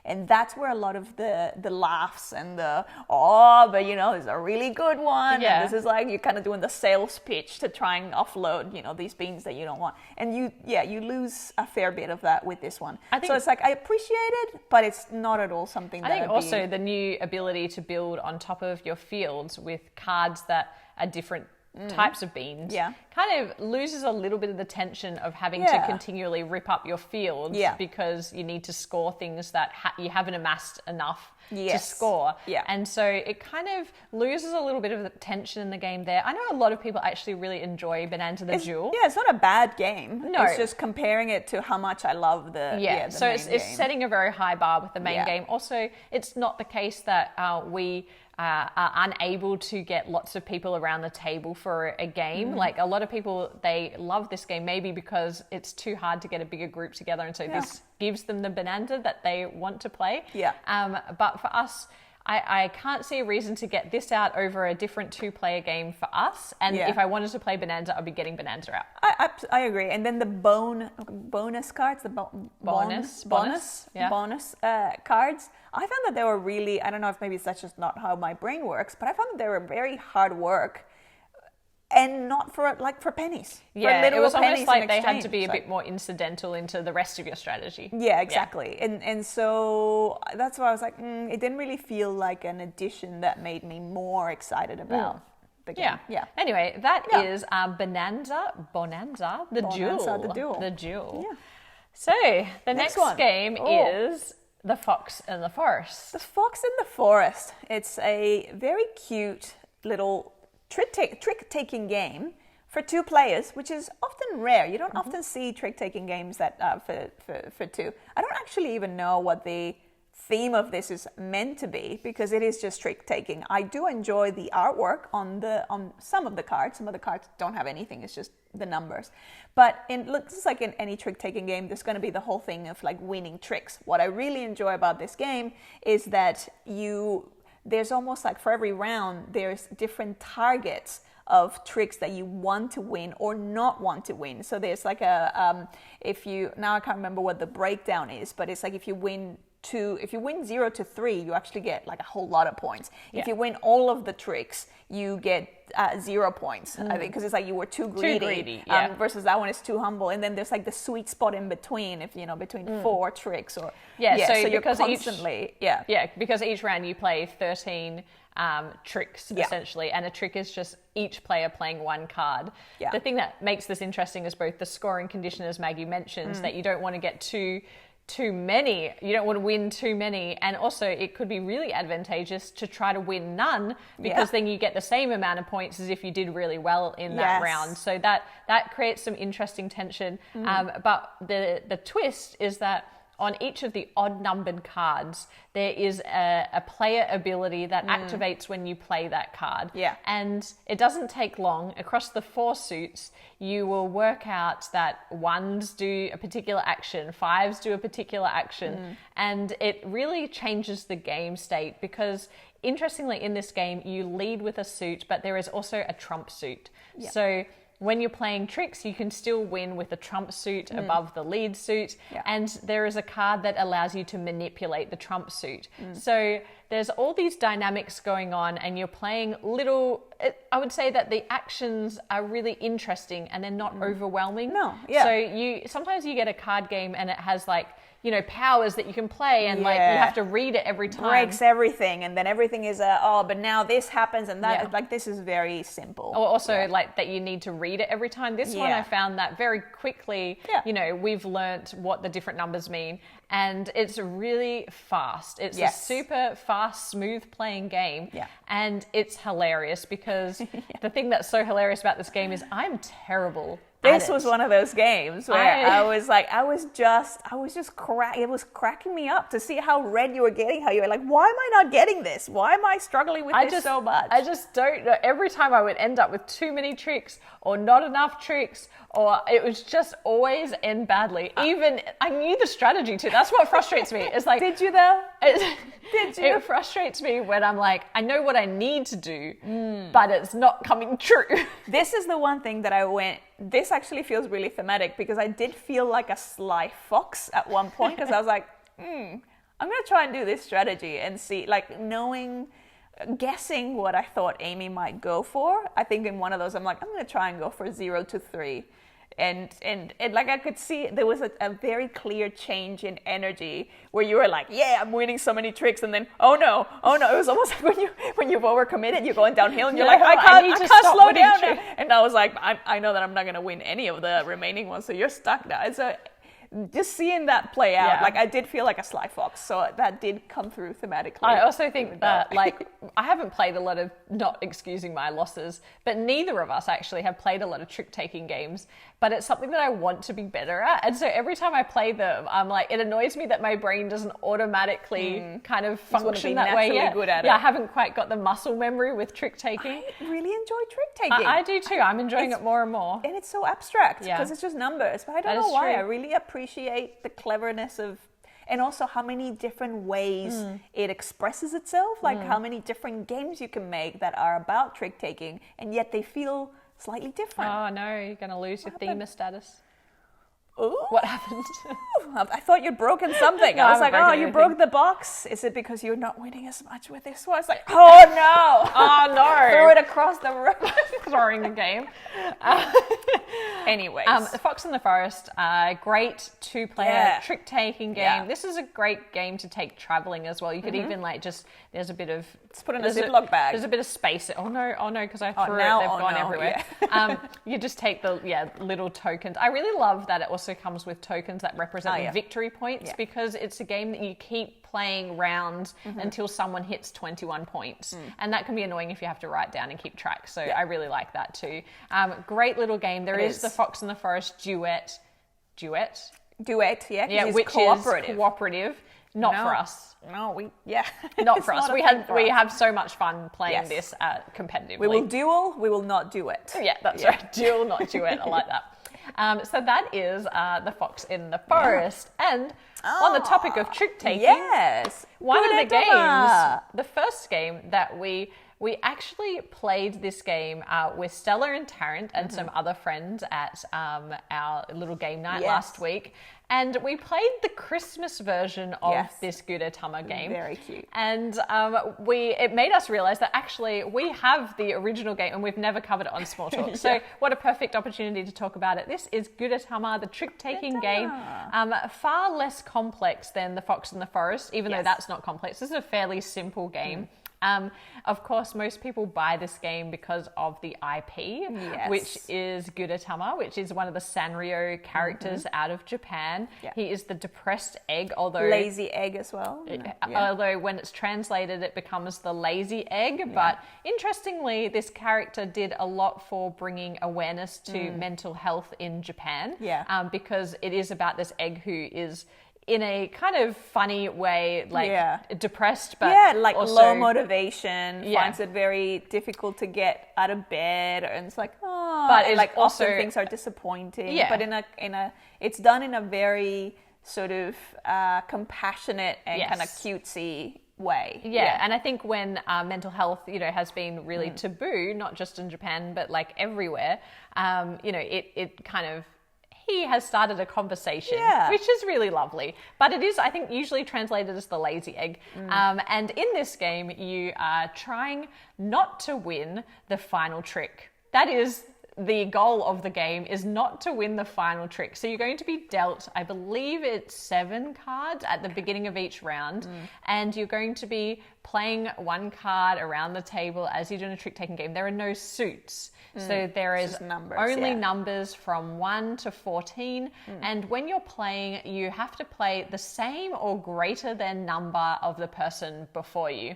And that's where a lot of the laughs and but this is a really good one. Yeah. And this is like, you're kind of doing the sales pitch to try and offload, these beans that you don't want. And you lose a fair bit of that with this one. So it's like, I appreciate it, but it's not at all something that I think also the new ability to build on top of your fields with cards that are different types of beans kind of loses a little bit of the tension of having to continually rip up your fields because you need to score things that you haven't amassed enough to score. And so it kind of loses a little bit of the tension in the game there. I know a lot of people actually really enjoy Bohnanza the Duel. Yeah, it's not a bad game. No. It's just comparing it to how much I love the so it's setting a very high bar with the main game. Also, it's not the case that we are unable to get lots of people around the table for a game. Like a lot of people, they love this game maybe because it's too hard to get a bigger group together, and so this gives them the Bohnanza that they want to play. But for us, I can't see a reason to get this out over a different two-player game for us. And if I wanted to play Bohnanza, I'd be getting Bohnanza out. I agree. And then the bonus cards, the bonus cards, I found that they were really, I don't know if maybe that's just not how my brain works, but I found that they were very hard work. And not for pennies. Yeah, it was almost like they had to be a bit more incidental into the rest of your strategy. Yeah, exactly. And so that's why I was like, it didn't really feel like an addition that made me more excited about the game. Yeah. Anyway, that is Bohnanza, the Duel. Yeah. So the next game is The Fox in the Forest. The Fox in the Forest. It's a very cute little trick-taking game for two players, which is often rare. You don't often see trick-taking games that for two. I don't actually even know what the theme of this is meant to be, because it is just trick-taking. I do enjoy the artwork on some of the cards. Some of the cards don't have anything. It's just the numbers. But it looks like in any trick-taking game, there's going to be the whole thing of like winning tricks. What I really enjoy about this game is that there's almost like for every round, there's different targets of tricks that you want to win or not want to win. So there's like now I can't remember what the breakdown is, but it's like if you win 0 to 3, you actually get like a whole lot of points. If you win all of the tricks, you get 0 points. I think because it's like you were too greedy versus that one is too humble. And then there's like the sweet spot in between, between 4 tricks or so you're constantly because each round you play 13 tricks essentially, and a trick is just each player playing one card. The thing that makes this interesting is both the scoring condition, as Maggie mentions, that you don't want to get too many. You don't want to win too many, and also it could be really advantageous to try to win none, because then you get the same amount of points as if you did really well in that round. So that creates some interesting tension. But the twist is that on each of the odd-numbered cards, there is a player ability that activates when you play that card. And it doesn't take long. Across the 4 suits, you will work out that 1s do a particular action, 5s do a particular action, and it really changes the game state, because interestingly in this game, you lead with a suit, but there is also a trump suit. So when you're playing tricks, you can still win with a trump suit above the lead suit, and there is a card that allows you to manipulate the trump suit. So there's all these dynamics going on, and you're playing I would say that the actions are really interesting and they're not overwhelming. So sometimes you get a card game and it has like, powers that you can play, and like you have to read it every time. Breaks everything, and then everything is but now this happens and that. Like this is very simple. Or also like that you need to read it every time. This one I found that very quickly. We've learnt what the different numbers mean, and it's really fast. It's a super fast, smooth playing game, and it's hilarious because the thing that's so hilarious about this game is I'm terrible This was one of those games where it was cracking me up to see how red you were getting, how you were like, why am I not getting this? Why am I struggling with this so much? I just don't know. Every time I would end up with too many tricks or not enough tricks, or it was just always end badly. Even I knew the strategy too. That's what frustrates me. It's like, did you though? It frustrates me when I'm like, I know what I need to do, but it's not coming true. This is the one thing that this actually feels really thematic, because I did feel like a sly fox at one point, because I was like, I'm going to try and do this strategy and see, like, guessing what I thought Amy might go for. I think in one of those, I'm like, I'm going to try and go for 0 to 3. And like I could see there was a very clear change in energy where you were like, yeah, I'm winning so many tricks, and then oh no, it was almost like when you've overcommitted, you're going downhill and you're like, I can't slow down. And I was like, I know that I'm not gonna win any of the remaining ones, so you're stuck now. And so just seeing that play out, like I did feel like a sly fox, so that did come through thematically. I also think that, like, I haven't played a lot of, not excusing my losses, but neither of us actually have played a lot of trick-taking games, but it's something that I want to be better at. And so every time I play them, I'm like, it annoys me that my brain doesn't automatically kind of function that way yet. Good at it. I haven't quite got the muscle memory with trick-taking. I really enjoy trick-taking. I do too. I'm enjoying it more and more. And it's so abstract because it's just numbers, but I don't know why. I really appreciate the cleverness of, and also how many different ways it expresses itself, like how many different games you can make that are about trick-taking, and yet they feel slightly different. Oh no, you're going to lose your themer status. Ooh. What happened? I thought you'd broken something. No, I was like, oh, you broke the box. Is it because you're not winning as much with this one? It's like, oh no. Oh no. Threw it across the room. Throwing the game. Anyways. The Fox and the Forest, great two-player trick-taking game. Yeah. This is a great game to take traveling as well. You could even like there's a bit of... Let's put in a Ziploc bag. There's a bit of space. Oh no, because I threw it. They've gone everywhere. Yeah. You just take the little tokens. I really love that it also comes with tokens that represent the victory points, because it's a game that you keep playing rounds until someone hits 21 points. And that can be annoying if you have to write down and keep track. So I really like that too. Great little game. There is the Fox and the Forest duet, which is cooperative. Not for us. No, not for us. We have so much fun playing this competitively. We will duel, we will not duet. Yeah, that's right. Duel, not duet. I like that. So that is the Fox in the Forest. And on the topic of trick-taking, one of the games, the first game that we actually played this game with Stella and Tarrant and some other friends at our little game night last week. And we played the Christmas version of this Gudetama game. Very cute. And it made us realize that actually we have the original game and we've never covered it on Small Talk. So what a perfect opportunity to talk about it. This is Gudetama, the trick-taking game. Far less complex than the Fox and the Forest, even though that's not complex. This is a fairly simple game. Of course, most people buy this game because of the IP, which is Gudetama, which is one of the Sanrio characters out of Japan. He is the depressed egg, although... Lazy egg as well. Although when it's translated, it becomes the lazy egg. But interestingly, this character did a lot for bringing awareness to mental health in Japan. Because it is about this egg who is... in a kind of funny way, like depressed, but also, low motivation, finds it very difficult to get out of bed, and it's like, but it's like also often things are disappointing. But it's done in a very sort of compassionate and kind of cutesy way. And I think when mental health, has been really taboo, not just in Japan, but like everywhere, it kind of, he has started a conversation, which is really lovely. But it is, I think, usually translated as the lazy egg. And in this game, you are trying not to win the final trick. That is the goal of the game, is not to win the final trick. So you're going to be dealt, I believe it's 7 cards at the beginning of each round. And you're going to be playing one card around the table as you're doing a trick-taking game. There are no suits. So there is only numbers from 1 to 14. And when you're playing, you have to play the same or greater than number of the person before you.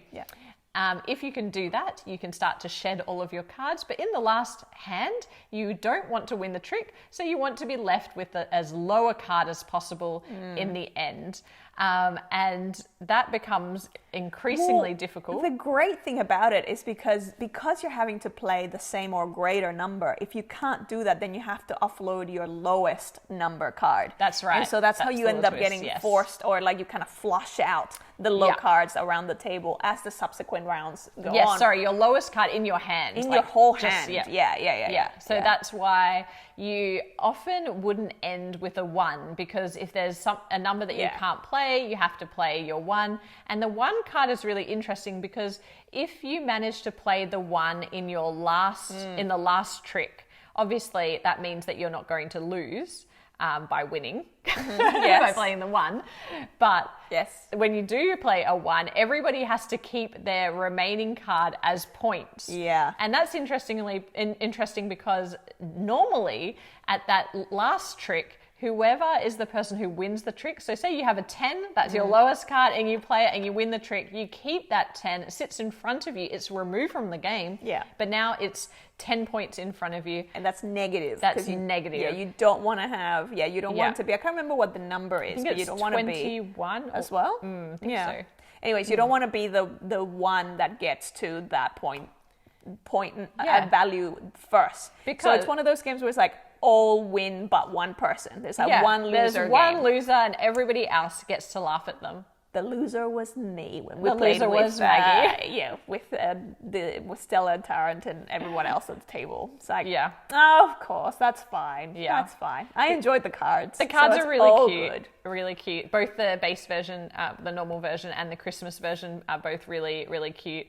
If you can do that, you can start to shed all of your cards. But in the last hand, you don't want to win the trick. So you want to be left with as low a card as possible in the end. And that becomes increasingly difficult. The great thing about it is because you're having to play the same or greater number, if you can't do that, then you have to offload your lowest number card. That's right. And so that's how you end up getting forced, or like you kind of flush out the low cards around the table as the subsequent rounds go on. Yes, sorry, your lowest card in your hand. In your whole hand. Yeah. So that's why you often wouldn't end with a 1, because if there's a number that you can't play, you have to play your 1. And the 1 card is really interesting because if you manage to play the 1 in your in the last trick, obviously that means that you're not going to lose by winning, by playing the 1. But when you do play a 1, everybody has to keep their remaining card as points. Yeah. And that's interesting because normally at that last trick, whoever is the person who wins the trick, so say you have a 10, that's your lowest card, and you play it and you win the trick, you keep that 10, it sits in front of you, it's removed from the game, but now it's 10 points in front of you. And that's negative. That's negative. Yeah, you don't want to have, you don't want to be, I can't remember what the number is, but you don't want to be. 21 as well? I think so. Anyways, you don't want to be the one that gets to that point value first. Because so it's one of those games where it's like, all win but one person. There's one loser. There's one loser and everybody else gets to laugh at them. The loser was me when we played with Maggie. With Stella, Tarrant, and everyone else at the table. It's like, of course, that's fine. Yeah, that's fine. I enjoyed the cards. The cards are really cute. Really cute. Both the base version, the normal version, and the Christmas version are both really, really cute.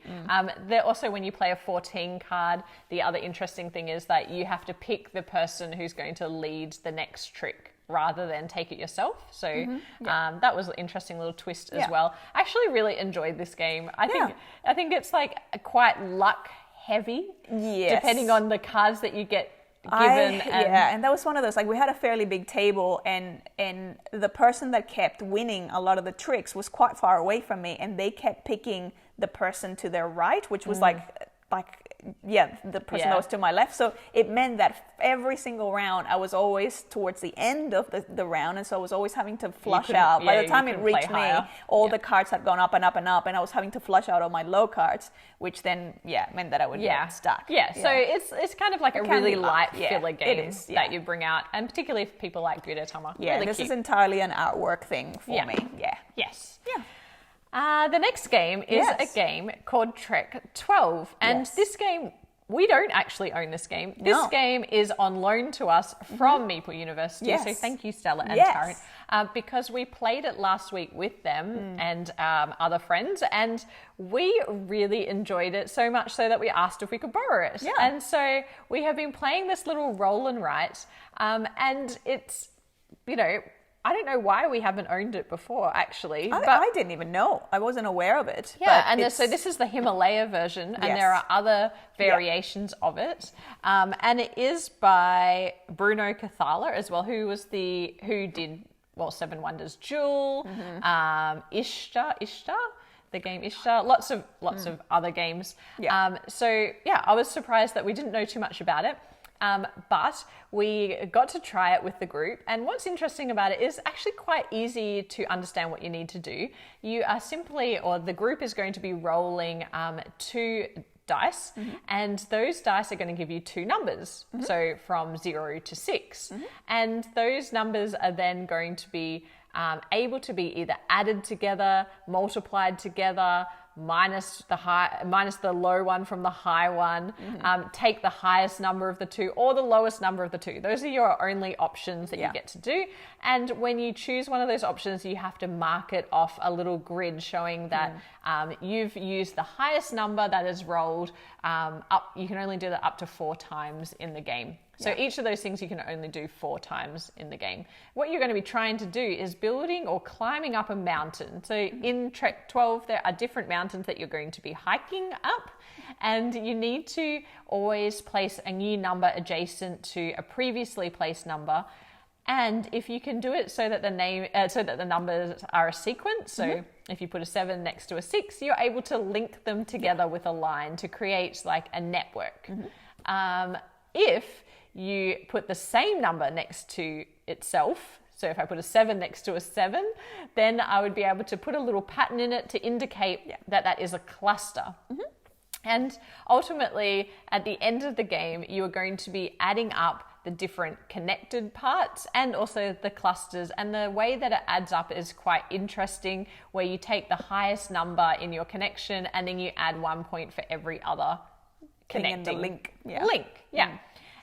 They're also, when you play a 14 card, the other interesting thing is that you have to pick the person who's going to lead the next trick, rather than take it yourself. So that was an interesting little twist as well. I actually really enjoyed this game. I think it's like quite luck heavy, depending on the cards that you get given. And that was one of those, like, we had a fairly big table, and the person that kept winning a lot of the tricks was quite far away from me, and they kept picking the person to their right, which was the person that was to my left. So it meant that every single round I was always towards the end of the round, and so I was always having to flush out. By the time it reached me, all the cards had gone up and up and up, and I was having to flush out all my low cards, which then meant that I would get stuck. So it's kind of like a really light filler game that you bring out, and particularly for people like Gudetama. This is entirely an artwork thing for me. The next game is a game called Trek12. And this game, we don't actually own this game. This game is on loan to us from Maple University. So thank you, Stella and Tarrant, because we played it last week with them and other friends. And we really enjoyed it, so much so that we asked if we could borrow it. And so we have been playing this little roll and write. And it's, I don't know why we haven't owned it before, actually. I didn't even know. I wasn't aware of it. So this is the Himalaya version, and there are other variations of it. And it is by Bruno Cathala as well, who did Seven Wonders Duel, Ishtar, the game Ishtar, lots of other games. I was surprised that we didn't know too much about it. But we got to try it with the group, and what's interesting about it is actually quite easy to understand what you need to do. You are the group is going to be rolling 2 dice, and those dice are going to give you 2 numbers, so from 0 to 6. And those numbers are then going to be able to be either added together, multiplied together, minus the low one from the high one, take the highest number of the 2 or the lowest number of the 2. Those are your only options that you get to do. And when you choose one of those options, you have to mark it off a little grid showing that you've used the highest number that is rolled up. You can only do that up to 4 times in the game. So each of those things you can only do 4 times in the game. What you're going to be trying to do is building or climbing up a mountain. So in Trek 12, there are different mountains that you're going to be hiking up, and you need to always place a new number adjacent to a previously placed number And if you can do it so that the numbers are a sequence, so if you put a 7 next to a 6, you're able to link them together with a line to create like a network. If you put the same number next to itself, so if I put a 7 next to a 7, then I would be able to put a little pattern in it to indicate that is a cluster. And ultimately, at the end of the game, you are going to be adding up the different connected parts and also the clusters. And the way that it adds up is quite interesting, where you take the highest number in your connection and then you add 1 point for every other connecting link.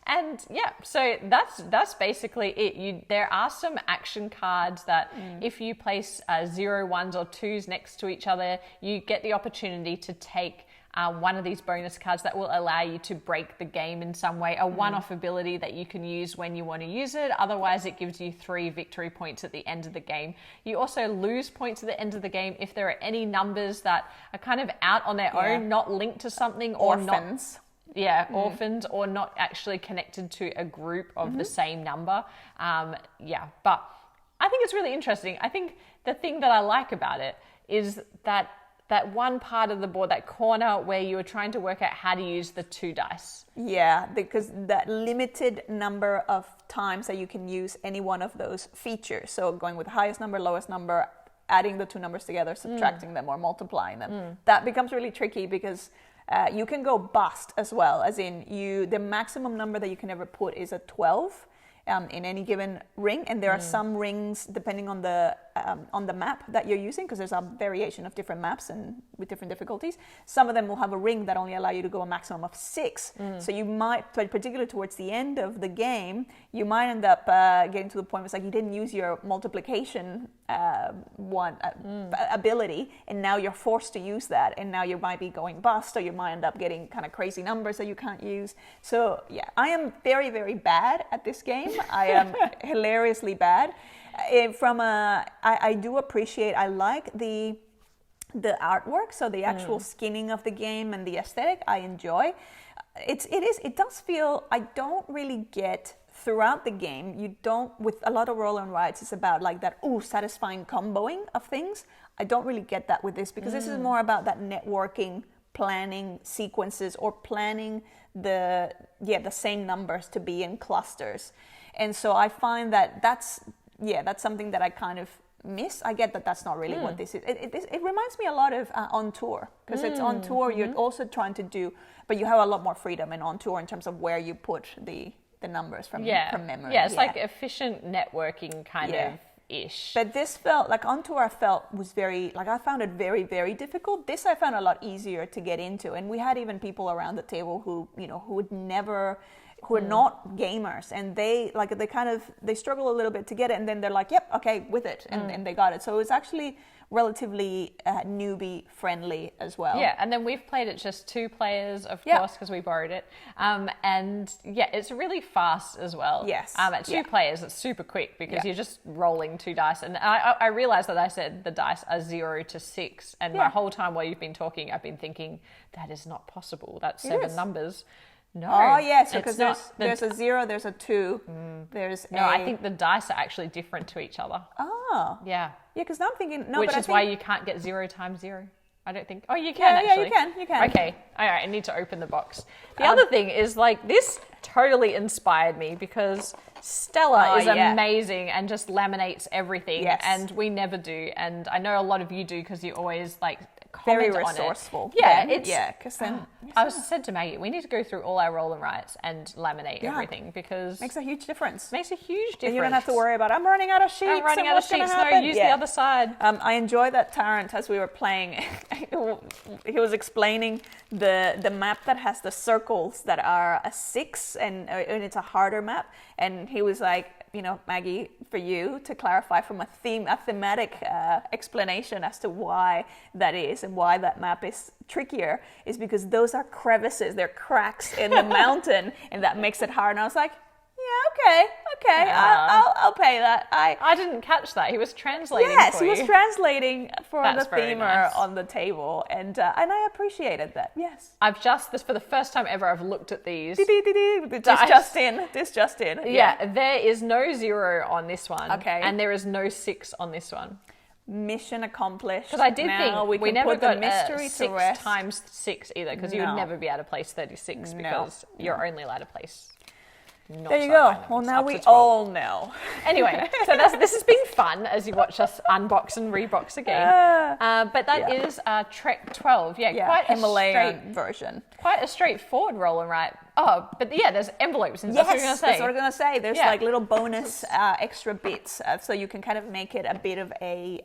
And so that's basically it. There are some action cards that if you place 0, 1s or 2s next to each other, you get the opportunity to take one of these bonus cards that will allow you to break the game in some way, a one-off ability that you can use when you want to use it. Otherwise, it gives you 3 victory points at the end of the game. You also lose points at the end of the game if there are any numbers that are kind of out on their own, not linked to something, or orphans. Orphans, or not actually connected to a group of the same number. But I think it's really interesting. I think the thing that I like about it is that one part of the board, that corner where you were trying to work out how to use the 2 dice. Yeah, because that limited number of times that you can use any one of those features. So going with the highest number, lowest number, adding the 2 numbers together, subtracting them or multiplying them. That becomes really tricky because you can go bust as well, as in the maximum number that you can ever put is a 12. In any given ring, and there are some rings depending on the map that you're using, because there's a variation of different maps and with different difficulties. Some of them will have a ring that only allow you to go a maximum of 6. So you might, particularly towards the end of the game, you might end up getting to the point where it's like you didn't use your multiplication ability, and now you're forced to use that, and now you might be going bust, or you might end up getting kind of crazy numbers that you can't use. So yeah, I am very, very bad at this game. I am hilariously bad. I do appreciate, I like the artwork, so the actual skinning of the game and the aesthetic I enjoy. It does feel, I don't really get throughout the game, you don't, with a lot of roll and rides, it's about like that satisfying comboing of things. I don't really get that with this, because this is more about that networking, planning sequences, or planning the same numbers to be in clusters. And so I find that's something that I kind of miss. I get that that's not really what this is. It reminds me a lot of On Tour, because it's On Tour, you're also trying to do, but you have a lot more freedom in On Tour in terms of where you put the numbers from memory. Yeah, it's like efficient networking kind of ish. But this felt like On Tour, was very, like, I found it very, very difficult. This I found a lot easier to get into, and we had even people around the table who are not gamers, and they struggle a little bit to get it, and then they're like, yep, okay, with it, and they got it. So it's actually relatively newbie friendly as well. Yeah, and then we've played it just 2 players, of course, because we borrowed it. And it's really fast as well. Yes. At 2 players, it's super quick, because you're just rolling 2 dice. And I realized that I said the dice are 0 to 6, and my whole time while you've been talking, I've been thinking, that is not possible. That's 7 numbers. No. Oh, yes, because there's a 0, there's a 2, I think the dice are actually different to each other. Oh. Yeah. Yeah, because now I'm thinking... Which is why you can't get 0 times 0. I don't think... Oh, you can, actually. Yeah, you can. Okay. All right, I need to open the box. The other thing is, like, this totally inspired me, because Stella is amazing and just laminates everything. Yes. And we never do. And I know a lot of you do, because you always, like... Very resourceful. Yeah, because then I said to Maggie, we need to go through all our roll and writes and laminate everything, because makes a huge difference. And you don't have to worry about I'm running out of sheets. No, use the other side. I enjoy that Tarrant, as we were playing, he was explaining the map that has the circles that are a 6, and it's a harder map, and he was like, Maggie, for you to clarify from a thematic explanation as to why that is, and why that map is trickier, is because those are crevices, they're cracks in the mountain, and that makes it hard. And I was like, I'll pay that. I didn't catch that. He was translating. Yes, for he was you. translating for That's the very themer nice. on the table, and I appreciated that. Yes. This for the first time ever, I've looked at these. This just in. Yeah, there is no 0 on this one. Okay. And there is no 6 on this one. Mission accomplished. Because I did think we never got mystery 6 times 6 either, because you would never be able to place 36 because you're only allowed to place. There you go. Well, now we all know. Anyway, so this has been fun as you watch us unbox and rebox a game. But that is Trek12. Yeah, quite Himalaya version. Quite a straightforward roll and write. Oh, but there's envelopes. And that's what that's what I'm going to say. There's like little bonus extra bits, so you can kind of make it a bit of a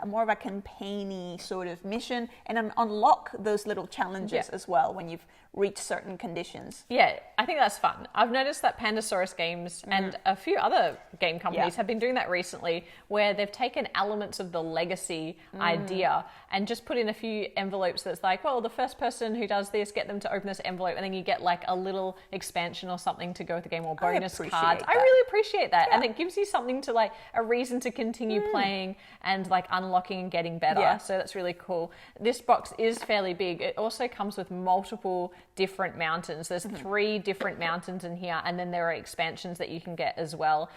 more of a campaign-y sort of mission, and unlock those little challenges as well when you've reached certain conditions. Yeah, I think that's fun. I've noticed that Pandasaurus Games and a few other game companies have been doing that recently, where they've taken elements of the legacy idea and just put in a few envelopes that's like, well, the first person who does this, get them to open this envelope, and then you get like a little expansion or something to go with the game, or bonus cards. I really appreciate that. And it gives you something to like, a reason to continue playing and like unlocking and getting better. So that's really cool. This box is fairly big. It also comes with multiple different mountains. There's 3 different mountains in here, and then there are expansions that you can get as well.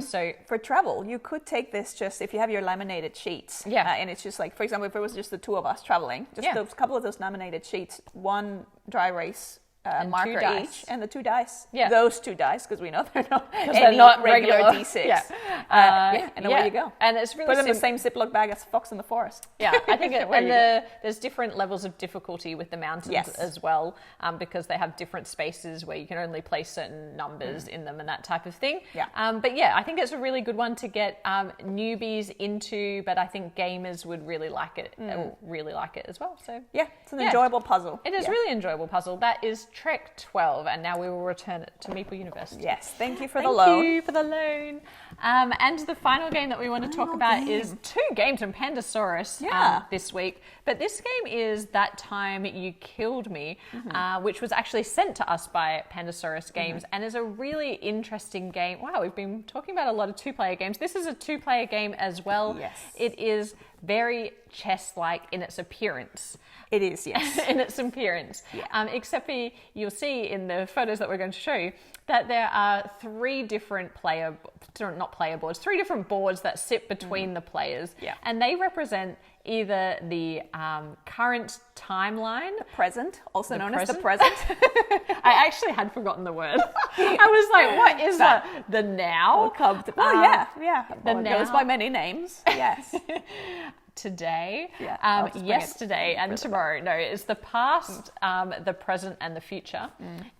So for travel, you could take this just if you have your laminated sheets. And it's just like, for example, if it was just the 2 of us traveling, just those couple of those laminated sheets, 1 dry erase marker each, and the 2 dice. Those 2 dice, because we know they're not regular D6. And away you go. And it's really put them in the same Ziploc bag as Fox in the Forest. I think there's different levels of difficulty with the mountains as well, because they have different spaces where you can only place certain numbers in them and that type of thing. But I think it's a really good one to get newbies into, but I think gamers would really like it. Really like it as well. So it's an enjoyable puzzle. It is really enjoyable puzzle. That is Trek12, and now we will return it to Meeple University. Yes, thank you for the loan. Thank you for the loan. And the final game that we want to talk about is 2 games from Pandasaurus this week. But this game is That Time You Killed Me, which was actually sent to us by Pandasaurus Games, and is a really interesting game. Wow, we've been talking about a lot of 2-player games. This is a 2-player game as well. It is very chess-like in its appearance. It is, yes. In its appearance. Except for, you'll see in the photos that we're going to show you, that there are 3 different 3 different boards that sit between the players. And they represent either the current timeline. The present, also known as the present. I actually had forgotten the word. I was like, what is that? The now? The now. It goes by many names. Yes. Today, yesterday, and tomorrow. No, it's the past, the present, and the future.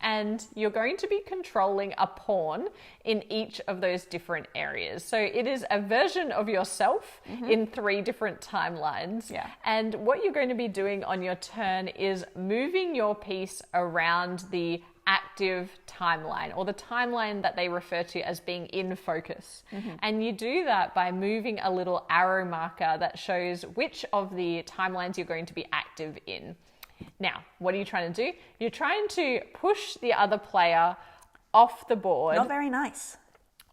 And you're going to be controlling a pawn in each of those different areas. So it is a version of yourself in 3 different timelines. And what you're going to be doing on your turn is moving your piece around the active timeline, or the timeline that they refer to as being in focus. And you do that by moving a little arrow marker that shows which of the timelines you're going to be active in. Now, what are you trying to do? You're trying to push the other player off the board. Not very nice.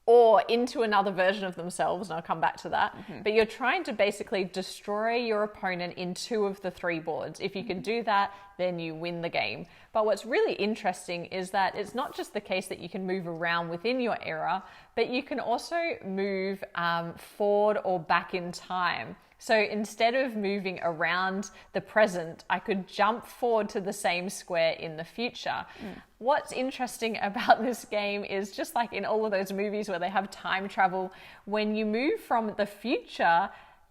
Or into another version of themselves, and I'll come back to that. But you're trying to basically destroy your opponent in 2 of the 3 boards. If you can do that, then you win the game. But what's really interesting is that it's not just the case that you can move around within your era, but you can also move forward or back in time. So instead of moving around the present, I could jump forward to the same square in the future. What's interesting about this game is, just like in all of those movies where they have time travel, when you move from the future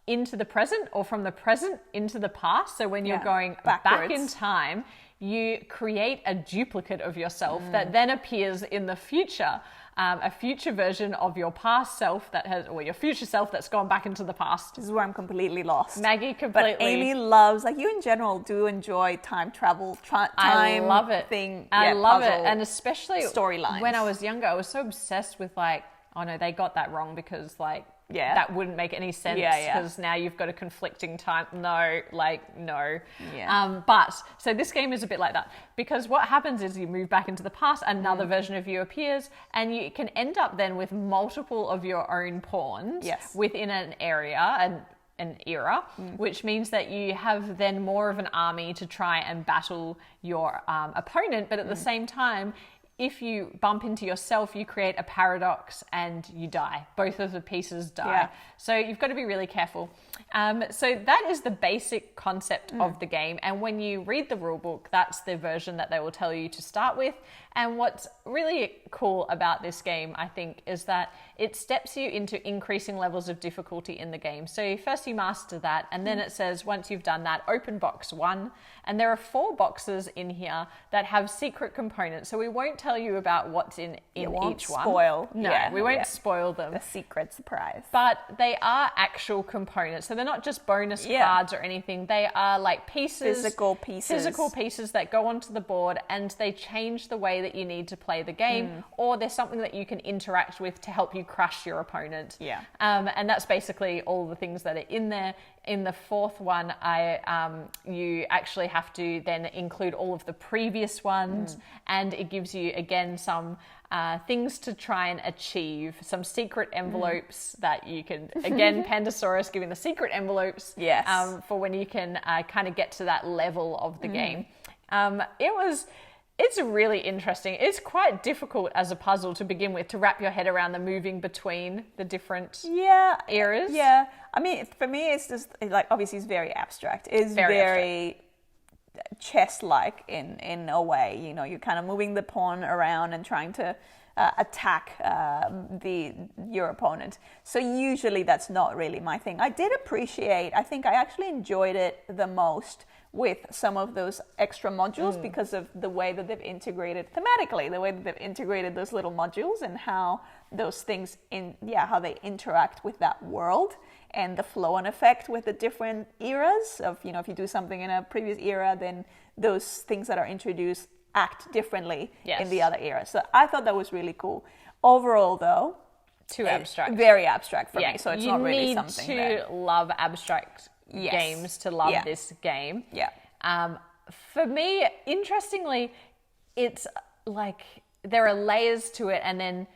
into the present, or from the present into the past, so when you're going back in time, you create a duplicate of yourself that then appears in the future. A future version of your past self or your future self that's gone back into the past. This is where I'm completely lost. Maggie completely. But Amy loves, like you in general, do enjoy time travel, I love it. Thing. I love it. And especially storylines. When I was younger, I was so obsessed with like, oh no, they got that wrong because like that wouldn't make any sense because now you've got a conflicting time. No. Yeah. But so this game is a bit like that, because what happens is you move back into the past, another version of you appears, and you can end up then with multiple of your own pawns within an area and an era, which means that you have then more of an army to try and battle your opponent, but at the same time, if you bump into yourself, you create a paradox and you die. Both of the pieces die. Yeah. So you've got to be really careful. So that is the basic concept of the game. And when you read the rule book, that's the version that they will tell you to start with. And what's really cool about this game, I think, is that it steps you into increasing levels of difficulty in the game. So first you master that, and then it says, once you've done that, open box 1. And there are 4 boxes in here that have secret components. So we won't tell you about what's in each one. Spoil. No, we won't spoil them. The secret surprise. But they are actual components. So they're not just bonus cards or anything. They are like pieces. Physical pieces that go onto the board, and they change the way that you need to play the game, or there's something that you can interact with to help you crush your opponent. Yeah. And that's basically all the things that are in there. In the 4th one, you actually have to then include all of the previous ones, and it gives you, again, some things to try and achieve, some secret envelopes that you can, again, Pandasaurus giving the secret envelopes for when you can kind of get to that level of the game. It's really interesting. It's quite difficult as a puzzle to begin with, to wrap your head around the moving between the different eras. Yeah. I mean, for me, it's just like, obviously it's very abstract. It's very chess-like in a way. You know, you're kind of moving the pawn around and trying to attack your opponent. So usually that's not really my thing. I think I actually enjoyed it the most with some of those extra modules because of the way that they've integrated thematically, the way that they've integrated those little modules and how those things how they interact with that world, and the flow and effect with the different eras of, you know, if you do something in a previous era, then those things that are introduced act differently in the other era. So I thought that was really cool. Overall, though, too abstract. Very abstract for me. So it's not really something you need to love abstract games to love this game. Yeah. For me, interestingly, it's like there are layers to it, and then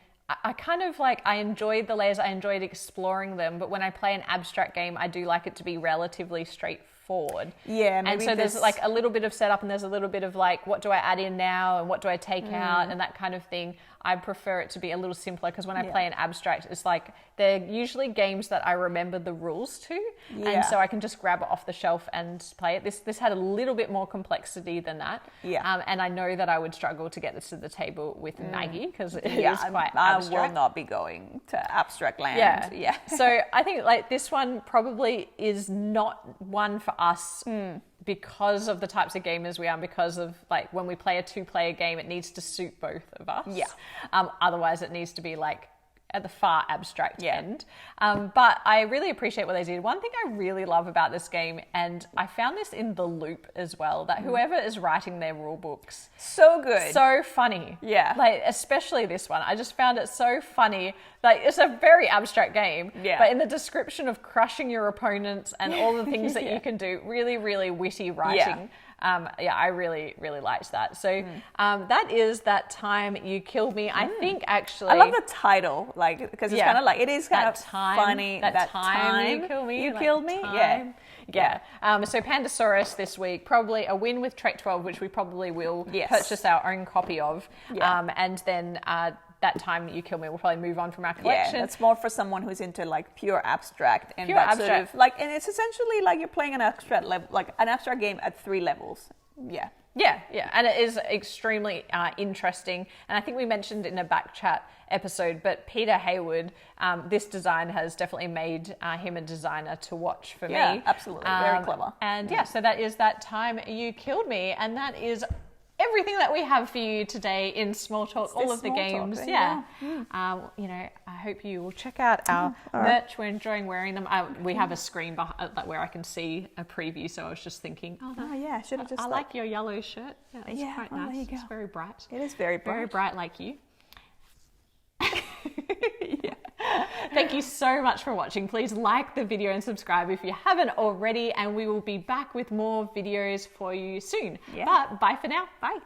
I kind of like, I enjoyed the layers, I enjoyed exploring them, but when I play an abstract game, I do like it to be relatively straightforward. Yeah, maybe. And so there's like a little bit of setup, and there's a little bit of like, what do I add in now, and what do I take out, and that kind of thing. I prefer it to be a little simpler, because when I play an abstract, it's like, they're usually games that I remember the rules to, and so I can just grab it off the shelf and play it. This had a little bit more complexity than that, and I know that I would struggle to get this to the table with Maggie, because it is quite abstract. I will not be going to abstract land. Yeah. So I think like this one probably is not one for us because of the types of gamers we are, because of like when we play a 2-player game, it needs to suit both of us. Yeah. Otherwise it needs to be like at the far abstract end. But I really appreciate what they did. One thing I really love about this game, and I found this in The Loop as well, that whoever is writing their rule books, so good, so funny. Yeah. Like, especially this one. I just found it so funny. Like, it's a very abstract game, but in the description of crushing your opponents and all the things that you can do, really, really witty writing. I really, really liked that. So that is That Time You Killed Me. I think actually, I love the title, like, because it's kind of like, it is kind of funny. That time you killed me. You killed me. Yeah. So Pandasaurus this week, probably a win with Trek12, which we probably will purchase our own copy of. And then That Time You Kill Me, we'll probably move on from our collection. Yeah, that's more for someone who's into like pure abstract, and that sort of like, and it's essentially like you're playing an abstract level, like an abstract game at 3 levels. Yeah, and it is extremely interesting. And I think we mentioned in a back chat episode, but Peter Hayward, this design has definitely made him a designer to watch for me. Yeah, absolutely, very clever. And so that is That Time You Killed Me, and that is everything that we have for you today in Small Talk, all of the games. You know, I hope you will check out our merch. We're enjoying wearing them. We have a screen where I can see a preview, so I was just thinking, I should have just. I like your yellow shirt. Yeah, it's quite nice. There you go. It's very bright. It is very bright. Very bright, like you. Thank you so much for watching. Please like the video and subscribe if you haven't already, and we will be back with more videos for you soon. But bye for now. Bye.